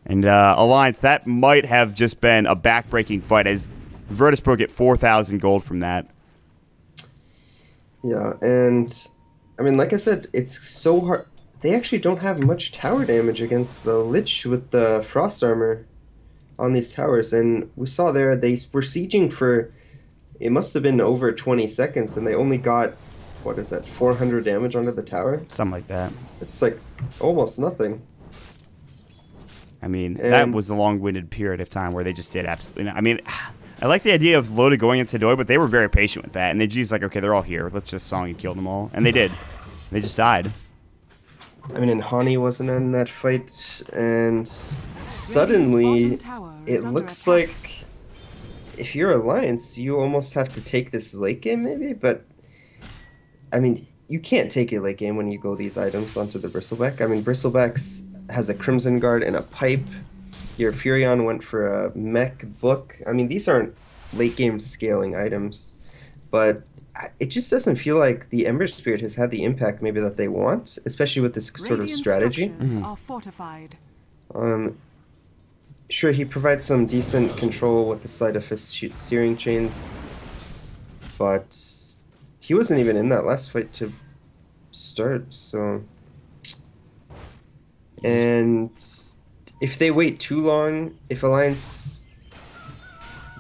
And Alliance, that might have just been a back-breaking fight, as Virtus Pro get 4,000 gold from that. Yeah, and I mean, like I said, it's so hard. They actually don't have much tower damage against the Lich with the Frost Armor on these towers. And we saw there, they were sieging for, it must have been over 20 seconds, and they only got, what is that, 400 damage onto the tower? Something like that. It's like almost nothing. I mean, that was a long-winded period of time where they just did absolutely nothing. I mean, I like the idea of Loda going into Doi, but they were very patient with that. And they just like, okay, they're all here. Let's just song and kill them all. And they did. They just died. I mean, and Hani wasn't in that fight, and suddenly it looks like if you're Alliance, you almost have to take this late game maybe, but I mean, you can't take a late game when you go these items onto the Bristleback. I mean, Bristleback's has a Crimson Guard and a Pipe. Your Furion went for a Mech Book. I mean, these aren't late game scaling items, but it just doesn't feel like the Ember Spirit has had the impact maybe that they want, especially with this sort of strategy. Are fortified. Sure, he provides some decent control with the sleight of fist searing chains, but he wasn't even in that last fight to start, so. And if they wait too long, if Alliance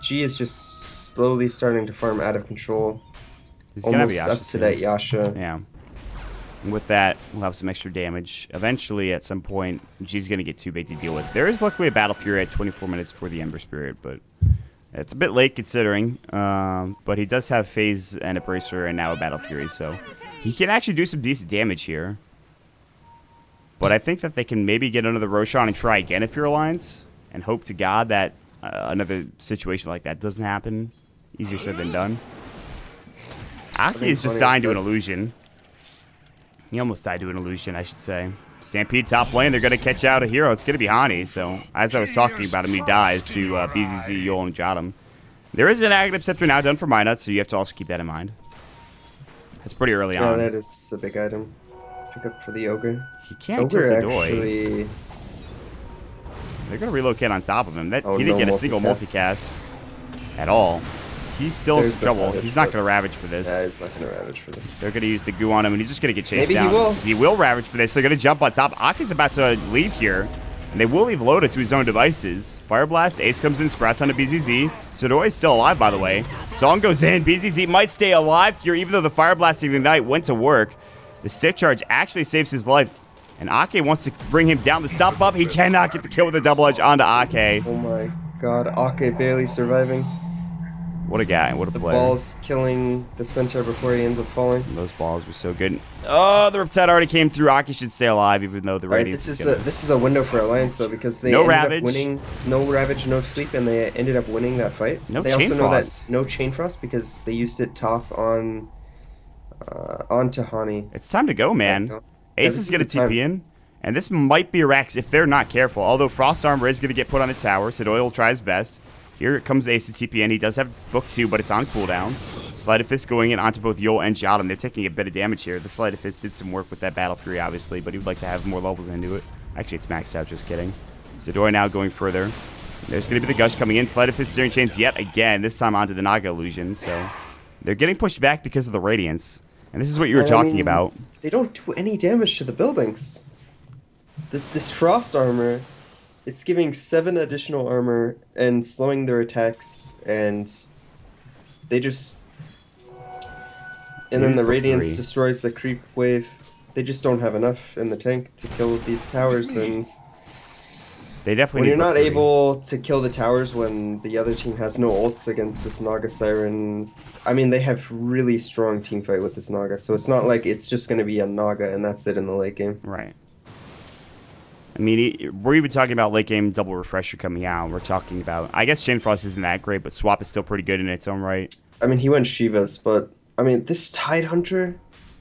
G is just slowly starting to farm out of control, He's almost gonna be up to that Yasha. Yeah. And with that, we'll have some extra damage. Eventually, at some point, G's going to get too big to deal with. There is luckily a Battle Fury at 24 minutes for the Ember Spirit, but it's a bit late considering. But he does have Phase and a Bracer and now a Battle Fury, so he can actually do some decent damage here. But I think that they can maybe get under the Roshan and try again if you're Alliance, and hope to God that another situation like that doesn't happen. Easier said than done. Aki is just dying to an illusion. He almost died to an illusion, I should say. Stampede top lane, they're going to catch out a hero. It's going to be Hani, so as I was talking about him, he dies to BZZ, Yul, and Jotum. There is an Aghanim Scepter now done for Minot, so you have to also keep that in mind. That's pretty early on. Yeah, that is a big item. Pick up for the Ogre. He can't kill Sadoy. They're going to relocate on top of him. He didn't get a single multicast at all. He's still in some trouble. He's not going to Ravage for this. Yeah, he's not going to Ravage for this. They're going to use the Goo on him, and he's just going to get chased down. Maybe he will. He will Ravage for this. They're going to jump on top. Aki's about to leave here, and they will leave Loda to his own devices. Fire Blast, Ace comes in, sprouts onto BZZ. Sadoy is still alive, by the way. Song goes in. BZZ might stay alive here, even though the Fire Blast Ignite went to work. The Stick Charge actually saves his life, and Ake wants to bring him down. The Stomp Up, he cannot get the kill with the Double Edge onto Ake. Oh my god, Ake barely surviving. What a guy, what a player. The ball's killing the center before he ends up falling. Those balls were so good. Oh, the Riptide already came through. Aki should stay alive, even though the Radiance this is a window for Alliance, though, because they ended up winning. No Ravage, no Sleep, and they ended up winning that fight. They also know that no Chain Frost because they used it top on onto Hani. It's time to go, man. Ace is going to TP in, and this might be a Rax if they're not careful. Although Frost Armor is going to get put on the tower, Sadoy will try his best. Here comes Ace of TP, and he does have Book 2, but it's on cooldown. Sleight of Fist going in onto both Yol and Jotum. They're taking a bit of damage here. The Sleight of Fist did some work with that Battle Fury, obviously, but he would like to have more levels into it. Actually, it's maxed out, just kidding. Zadora now going further. There's going to be the Gush coming in. Sleight of Fist Searing Chains yet again, this time onto the Naga Illusion. So they're getting pushed back because of the Radiance. And this is what you were talking about. They don't do any damage to the buildings. This Frost Armor, it's giving 7 additional armor and slowing their attacks, and they just... And then the Radiance destroys the creep wave. They just don't have enough in the tank to kill these towers, and... They definitely when you're not able to kill the towers when the other team has no ults against this Naga Siren, I mean, they have really strong team fight with this Naga, so it's not like it's just going to be a Naga and that's it in the late game. Right. I mean, we're even talking about late game double refresher coming out. We're talking about, I guess Chain Frost isn't that great, but Swap is still pretty good in its own right. I mean, he went Shivas, but I mean, this Tidehunter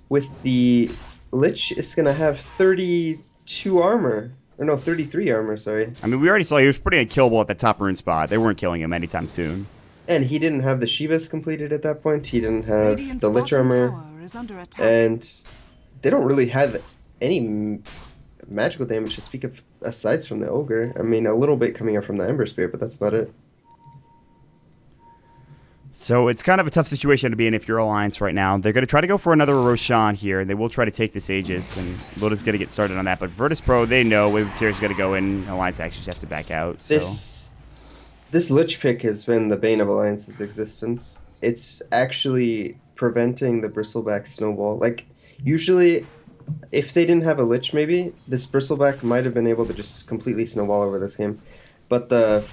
with the Lich is going to have 32 armor. Or no, 33 armor, sorry. I mean, we already saw he was pretty unkillable at the top rune spot. They weren't killing him anytime soon. And he didn't have the Shivas completed at that point. He didn't have the Lich armor. And they don't really have any magical damage to speak of aside from the Ogre. I mean, a little bit coming up from the Ember Spirit, but that's about it. So it's kind of a tough situation to be in if you're Alliance right now. They're going to try to go for another Roshan here, and they will try to take this Aegis, and Loda's going to get started on that. But Virtus Pro, they know Wave of Tears is going to go in. Alliance actually just has to back out. So. This Lich pick has been the bane of Alliance's existence. It's actually preventing the Bristleback snowball. Like, usually, if they didn't have a Lich, maybe, this Bristleback might have been able to just completely snowball over this game. But the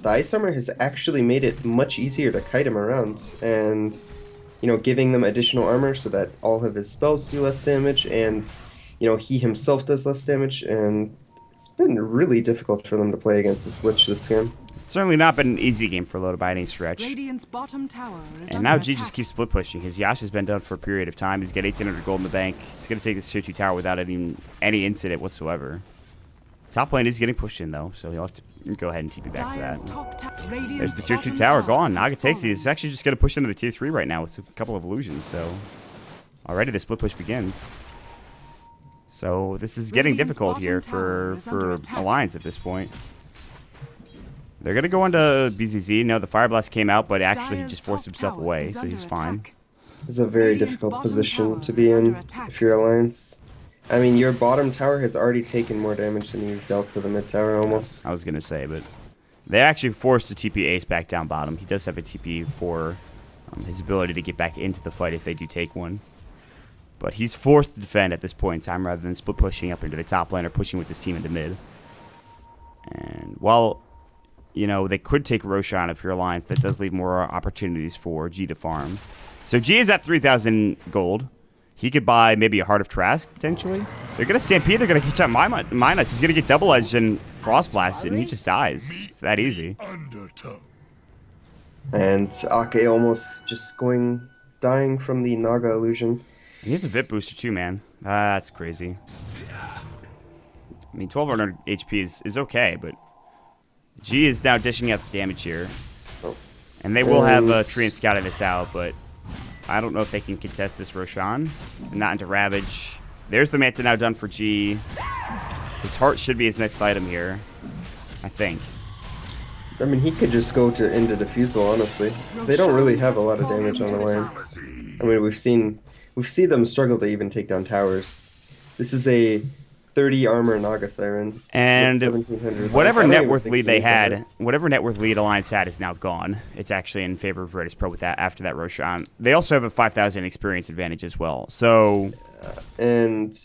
Ice Armor has actually made it much easier to kite him around, and, you know, giving them additional armor so that all of his spells do less damage, and, you know, he himself does less damage, and it's been really difficult for them to play against this Lich this game. It's certainly not been an easy game for Loda by any stretch. Bottom tower is and now G just keeps split pushing. His Yasha's been done for a period of time. He's got 1,800 gold in the bank. He's going to take this tier 2 tower without any incident whatsoever. Top lane is getting pushed in, though, so he'll have to go ahead and TP back for that. There's the tier 2 tower gone. Naga takes it. He's actually just going to push into the tier 3 right now with a couple of illusions, so already the split push begins. So this is getting difficult here for Alliance at this point. They're going to go into BZZ. No, the Fire Blast came out, but actually he just forced himself away, so he's fine. This is a very difficult position to be in if you're Alliance. I mean, your bottom tower has already taken more damage than you've dealt to the mid tower almost. I was going to say, but they actually forced the TP Ace back down bottom. He does have a TP for his ability to get back into the fight if they do take one. But he's forced to defend at this point in time rather than split pushing up into the top lane or pushing with his team into mid. And while, you know, they could take Roshan if you're Alliance, that does leave more opportunities for G to farm. So G is at 3,000 gold. He could buy maybe a Heart of Trask, potentially. They're going to Stampede. They're going to catch up Minuts. He's going to get Double Edged and Frost Blasted, and he just dies. It's that easy. And Ake almost just dying from the Naga illusion. He has a VIP booster too, man. That's crazy. I mean, 1,200 HP is okay, but G is now dishing out the damage here. And they will have a Treant scouting this out, but I don't know if they can contest this Roshan. Not into Ravage. There's the Manta now done for G. His heart should be his next item here, I think. I mean, he could just go into Diffusal, honestly. They don't really have a lot of damage on Alliance. I mean, we've seen them struggle to even take down towers. This is a 30 armor Naga Siren. And whatever net worth lead they had, whatever net worth lead Alliance had is now gone. It's actually in favor of Virtus Pro with that after that Roshan. They also have a 5,000 experience advantage as well. So, and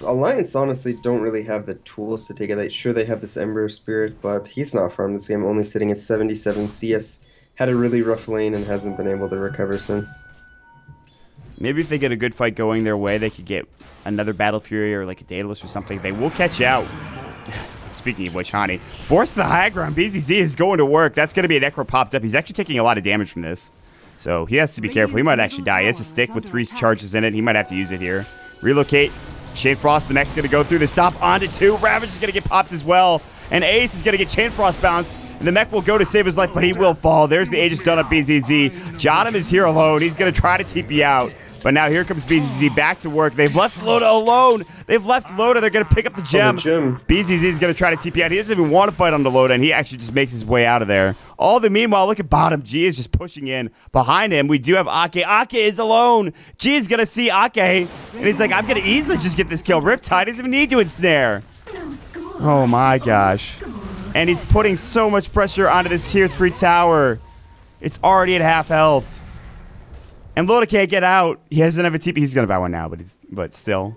Alliance honestly don't really have the tools to take it. Sure, they have this Ember Spirit, but he's not farmed this game, only sitting at 77 CS. Had a really rough lane and hasn't been able to recover since. Maybe if they get a good fight going their way, they could get another Battle Fury or like a Daedalus or something. They will catch out. Speaking of which, Hani, force the high ground. BZZ is going to work. That's going to be a Necro popped up. He's actually taking a lot of damage from this. So he has to be careful. He might actually die. He has a stick with 3 charges in it. He might have to use it here. Relocate. Shade Frost, the next going to go through the stop onto 2. Ravage is going to get popped as well. And Ace is going to get Chain Frost bounced. And the mech will go to save his life, but he will fall. There's the Aegis done up BZZ. Jotum is here alone. He's going to try to TP out. But now here comes BZZ back to work. They've left Loda alone. They've left Loda. They're going to pick up the gem. BZZ is going to try to TP out. He doesn't even want to fight on the Loda, and he actually just makes his way out of there. All the meanwhile, look at bottom. G is just pushing in. Behind him, we do have Ake. Ake is alone. G is going to see Ake, and he's like, I'm going to easily just get this kill. Riptide doesn't even need to ensnare. Oh, my gosh. And he's putting so much pressure onto this tier 3 tower. It's already at half health. And Loda can't get out. He doesn't have a TP. He's going to buy one now, but still.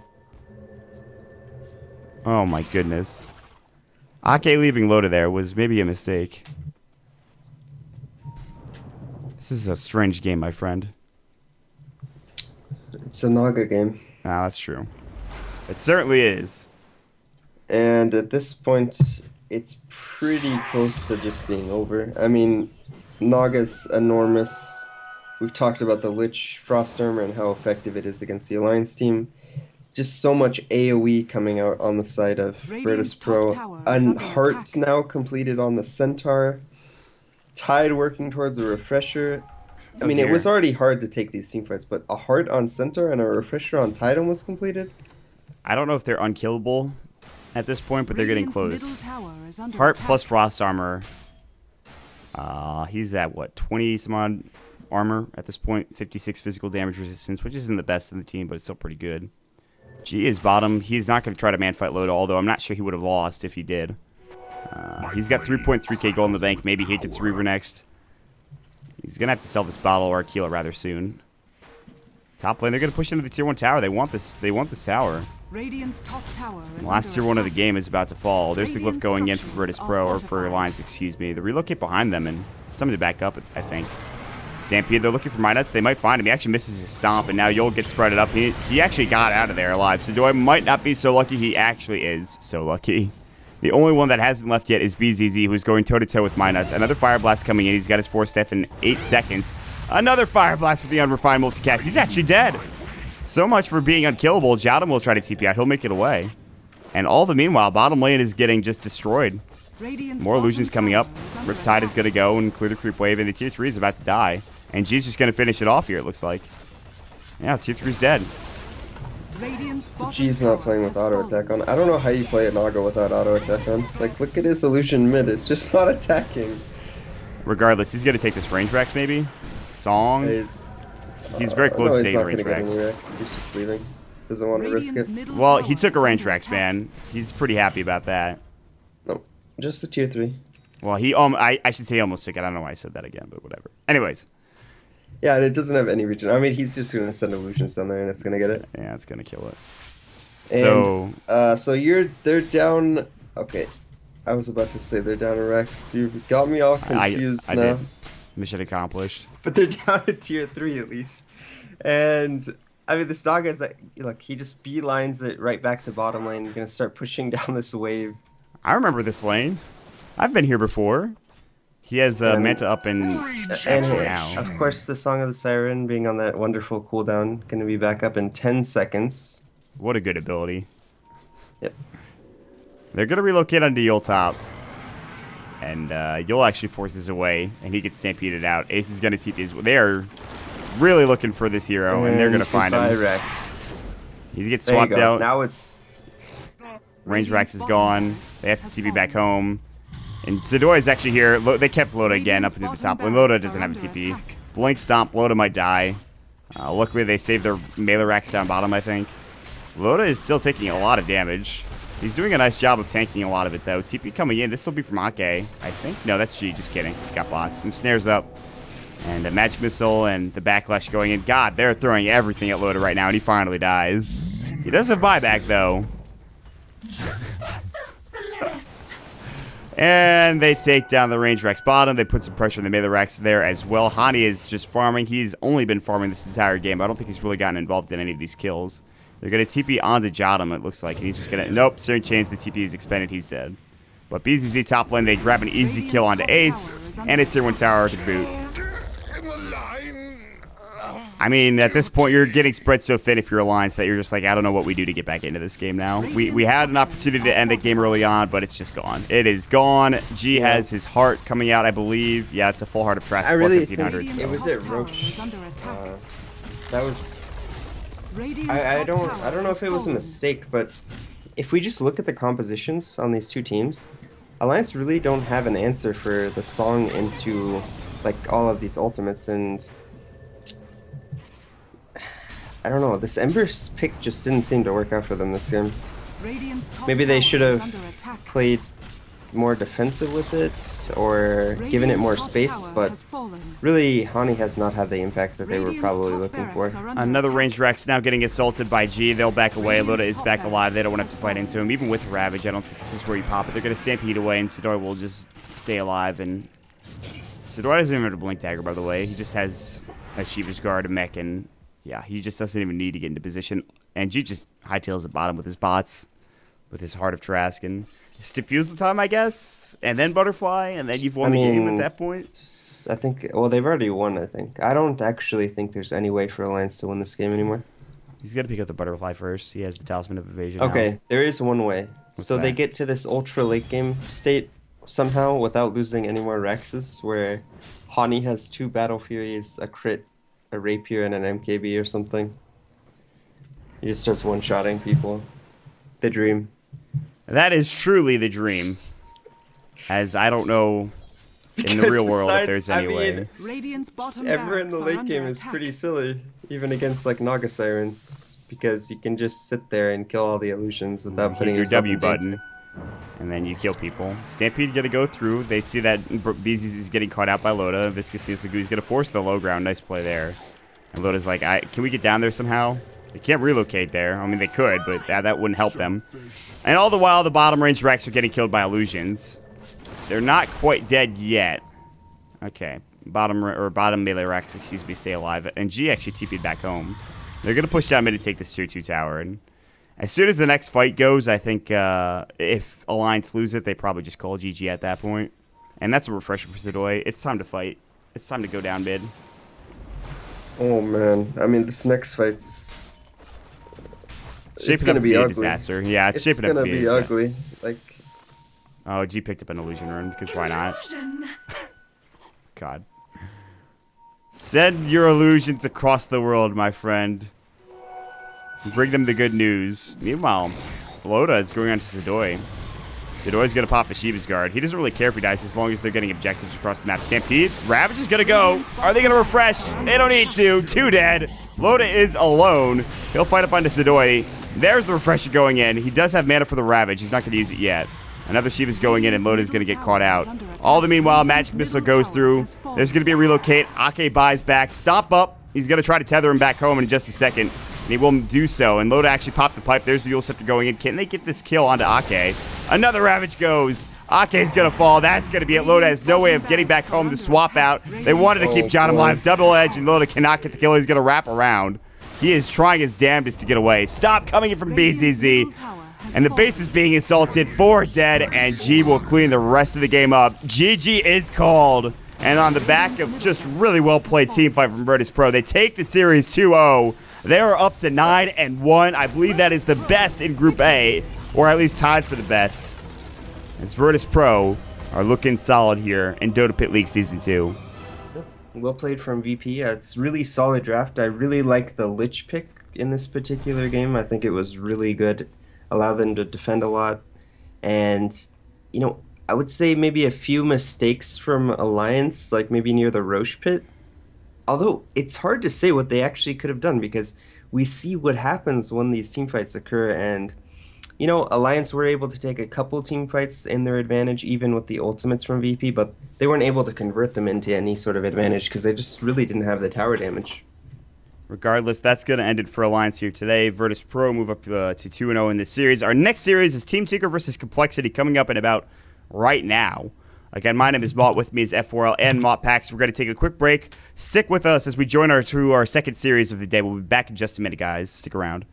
Oh, my goodness. Ake leaving Loda there was maybe a mistake. This is a strange game, my friend. It's a Naga game. Ah, that's true. It certainly is. And at this point, it's pretty close to just being over. I mean, Naga's enormous. We've talked about the Lich Frost Armor and how effective it is against the Alliance team. Just so much AoE coming out on the side of Virtus Pro. And Heart now completed on the Centaur. Tide working towards a Refresher. I mean, it was already hard to take these teamfights, but a Heart on Centaur and a Refresher on Tide almost completed? I don't know if they're unkillable at this point, but they're getting close. Heart plus Frost Armor. He's at, what, 20 some odd armor at this point, 56 physical damage resistance, which isn't the best in the team, but it's still pretty good. G is bottom. He's not going to try to man-fight Loda, although I'm not sure he would have lost if he did. He's got 3.3k gold in the bank. Maybe he gets Reaver next. He's going to have to sell this bottle or Aquila rather soon. Top lane, they're going to push into the tier 1 tower. They want this tower. Radiant's top tower is Last tier 1 of the game is about to fall. There's the glyph going in for Virtus Pro, or for Alliance, excuse me. The relocate behind them, and it's time to back up, I think. Stampede, they're looking for Minuts. They might find him. He actually misses his stomp, and now Yol gets spreaded up. He actually got out of there alive. So Doi might not be so lucky. He actually is so lucky. The only one that hasn't left yet is BZZ, who's going toe-to-toe with Minuts. Another Fire Blast coming in. He's got his 4-step in 8 seconds. Another Fire Blast with the unrefined multicast. He's actually dead. So much for being unkillable. Jotum will try to TP out. He'll make it away. And all the meanwhile, bottom lane is getting just destroyed. More illusions coming up. Riptide is going to go and clear the creep wave, and the tier 3 is about to die. And G's just going to finish it off here, it looks like. Yeah, tier 3's dead. G's not playing with auto attack on. I don't know how you play a Naga without auto attack on. Like, look at his illusion mid. It's just not attacking. Regardless, he's going to take this range Rex, maybe? Song? He's very close to taking range Rex. He's just leaving. Doesn't want to risk it. Well, he took a range Rex, man. He's pretty happy about that. No, just the tier 3. Well, I should say he almost took it. I don't know why I said that again, but whatever. Anyways. Yeah, and it doesn't have any region. I mean, he's just going to send illusions down there, and it's going to get it. Yeah, it's going to kill it. And, so they're down. Okay, I was about to say they're down a Rex. You got me all confused now. Did. Mission accomplished. But they're down to tier 3 at least. And I mean, this Naga is like, look, he just beelines it right back to bottom lane. He's going to start pushing down this wave. I remember this lane. I've been here before. He has Manta up and now. Of course, the Song of the Siren being on that wonderful cooldown, going to be back up in 10 seconds. What a good ability. Yep. They're going to relocate onto Yol top. And Yol actually forces away, and he gets stampeded out. Ace is going to TP his... They are really looking for this hero, and they're going to find him. Rex. He gets swapped out. Now it's... Range Rex is gone. They have to TP back home. And Sidoi is actually here. They kept Loda again up into the top. When Loda doesn't have a TP. Blink Stomp, Loda might die. Luckily, they saved their melee racks down bottom, I think. Loda is still taking a lot of damage. He's doing a nice job of tanking a lot of it, though. TP coming in. This will be from Ake, I think. No, that's G. Just kidding. He's got bots. And snares up. And a Magic Missile and the Backlash going in. God, they're throwing everything at Loda right now, and he finally dies. He does have buyback, though. And they take down the range Rex bottom. They put some pressure on the melee Rex there as well. Hani is just farming. He's only been farming this entire game. I don't think he's really gotten involved in any of these kills. They're going to TP onto Jotum, it looks like. And he's just going to... Nope, Searing Chains, the TP is expended. He's dead. But BZZ top lane, they grab an easy kill onto Ace. And it's tier 1 tower to boot. In the line of I mean, at this point, you're getting spread so thin if you're Alliance that you're just like, I don't know what we do to get back into this game now. We had an opportunity to end the game early on, but it's just gone. It is gone. G has his heart coming out, I believe. Yeah, it's a full heart of Trask plus 1500. It was at Roche. That was... I don't know if it was a mistake, but if we just look at the compositions on these two teams, Alliance really don't have an answer for the song into like all of these ultimates, and I don't know, this Ember's pick just didn't seem to work out for them this game. Maybe they should have played more defensive with it or given it more space, but really Hani has not had the impact that they were probably looking for. Another ranged Rex now getting assaulted by G. They'll back away. Loda is back alive. They don't want to have to fight into him. Even with Ravage, I don't think this is where you pop it. They're going to stampede away, and Sidoi will just stay alive. And Sidoi doesn't even have a Blink Dagger, by the way. He just has a Shiva's Guard, a mech, and yeah, he just doesn't even need to get into position. And G just hightails the bottom with his bots, with his Heart of Trask, and it's Diffusal time, I guess, and then Butterfly, and then you've won the game at that point. I think, well, they've already won, I think. I don't actually think there's any way for Alliance to win this game anymore. He's got to pick up the Butterfly first. He has the Talisman of Evasion Okay, now. there is one way. So that? they get to this ultra late game state somehow without losing any more Rexes, where Hani has 2 Battle Furies, a crit, a Rapier, and an MKB or something. He just starts one-shotting people. The dream. That is truly the dream. As I don't know in the real world if there's any way. Ever in the late game is pretty silly, even against like Naga Sirens, because you can just sit there and kill all the illusions without putting your W button. And then you kill people. Stampede gonna go through. They see that BZZ is getting caught out by Loda. Viscous Neosagu is gonna force the low ground. Nice play there. And Loda's like, can we get down there somehow? They can't relocate there. I mean, they could, but that wouldn't help them. And all the while, the bottom range Rex are getting killed by illusions. They're not quite dead yet. Okay, bottom melee Rex, excuse me, stay alive. And G actually TP'd back home. They're gonna push down mid to take this tier 2 tower. And as soon as the next fight goes, I think if Alliance lose it, they probably just call GG at that point. And that's a refresher for Sidoi. It's time to fight. It's time to go down mid. Oh man, I mean, this next fight's shaping up to be a disaster. Yeah, it's shaping up to be ugly. Like, oh, G picked up an illusion rune because why not? God, send your illusions across the world, my friend. Bring them the good news. Meanwhile, Loda is going on to Sidoi. Sidoi's gonna pop a Shiva's Guard. He doesn't really care if he dies as long as they're getting objectives across the map. Stampede, Ravage is gonna go. Are they gonna refresh? They don't need to. 2 dead. Loda is alone. He'll fight up onto Sidoi. There's the refresher going in. He does have mana for the Ravage. He's not going to use it yet. Another Shiva's going in, and Loda's going to get caught out. All the meanwhile, Magic Missile goes through. There's going to be a relocate. Ake buys back. Stomp up. He's going to try to tether him back home in just a second. And he will do so. And Loda actually popped the pipe. There's the Eul Scepter going in. Can they get this kill onto Ake? Another Ravage goes. Ake's going to fall. That's going to be it. Loda has no way of getting back home to swap out. They wanted to keep John alive. Double edge, and Loda cannot get the kill. He's going to wrap around. He is trying his damnedest to get away. Stop coming in from BZZ. And the base is being assaulted. 4 dead, and G will clean the rest of the game up. GG is called. And on the back of just really well-played team fight from Virtus Pro, they take the series 2-0. They are up to 9-1. I believe that is the best in Group A, or at least tied for the best. As Virtus Pro are looking solid here in DotaPit League Season 2. Well played from VP. It's really solid draft. I really like the Lich pick in this particular game. I think it was really good. Allowed them to defend a lot. And, you know, I would say maybe a few mistakes from Alliance, like maybe near the Roche pit. Although it's hard to say what they actually could have done, because we see what happens when these team fights occur. And, you know, Alliance were able to take a couple team fights in their advantage, even with the ultimates from VP, but they weren't able to convert them into any sort of advantage because they just really didn't have the tower damage. Regardless, that's going to end it for Alliance here today. Virtus Pro move up to 2-0 in this series. Our next series is Team Tinker versus Complexity, coming up in about right now. Again, my name is Mott. With me is F4L and Mott Pax. We're going to take a quick break. Stick with us as we join our second series of the day. We'll be back in just a minute, guys. Stick around.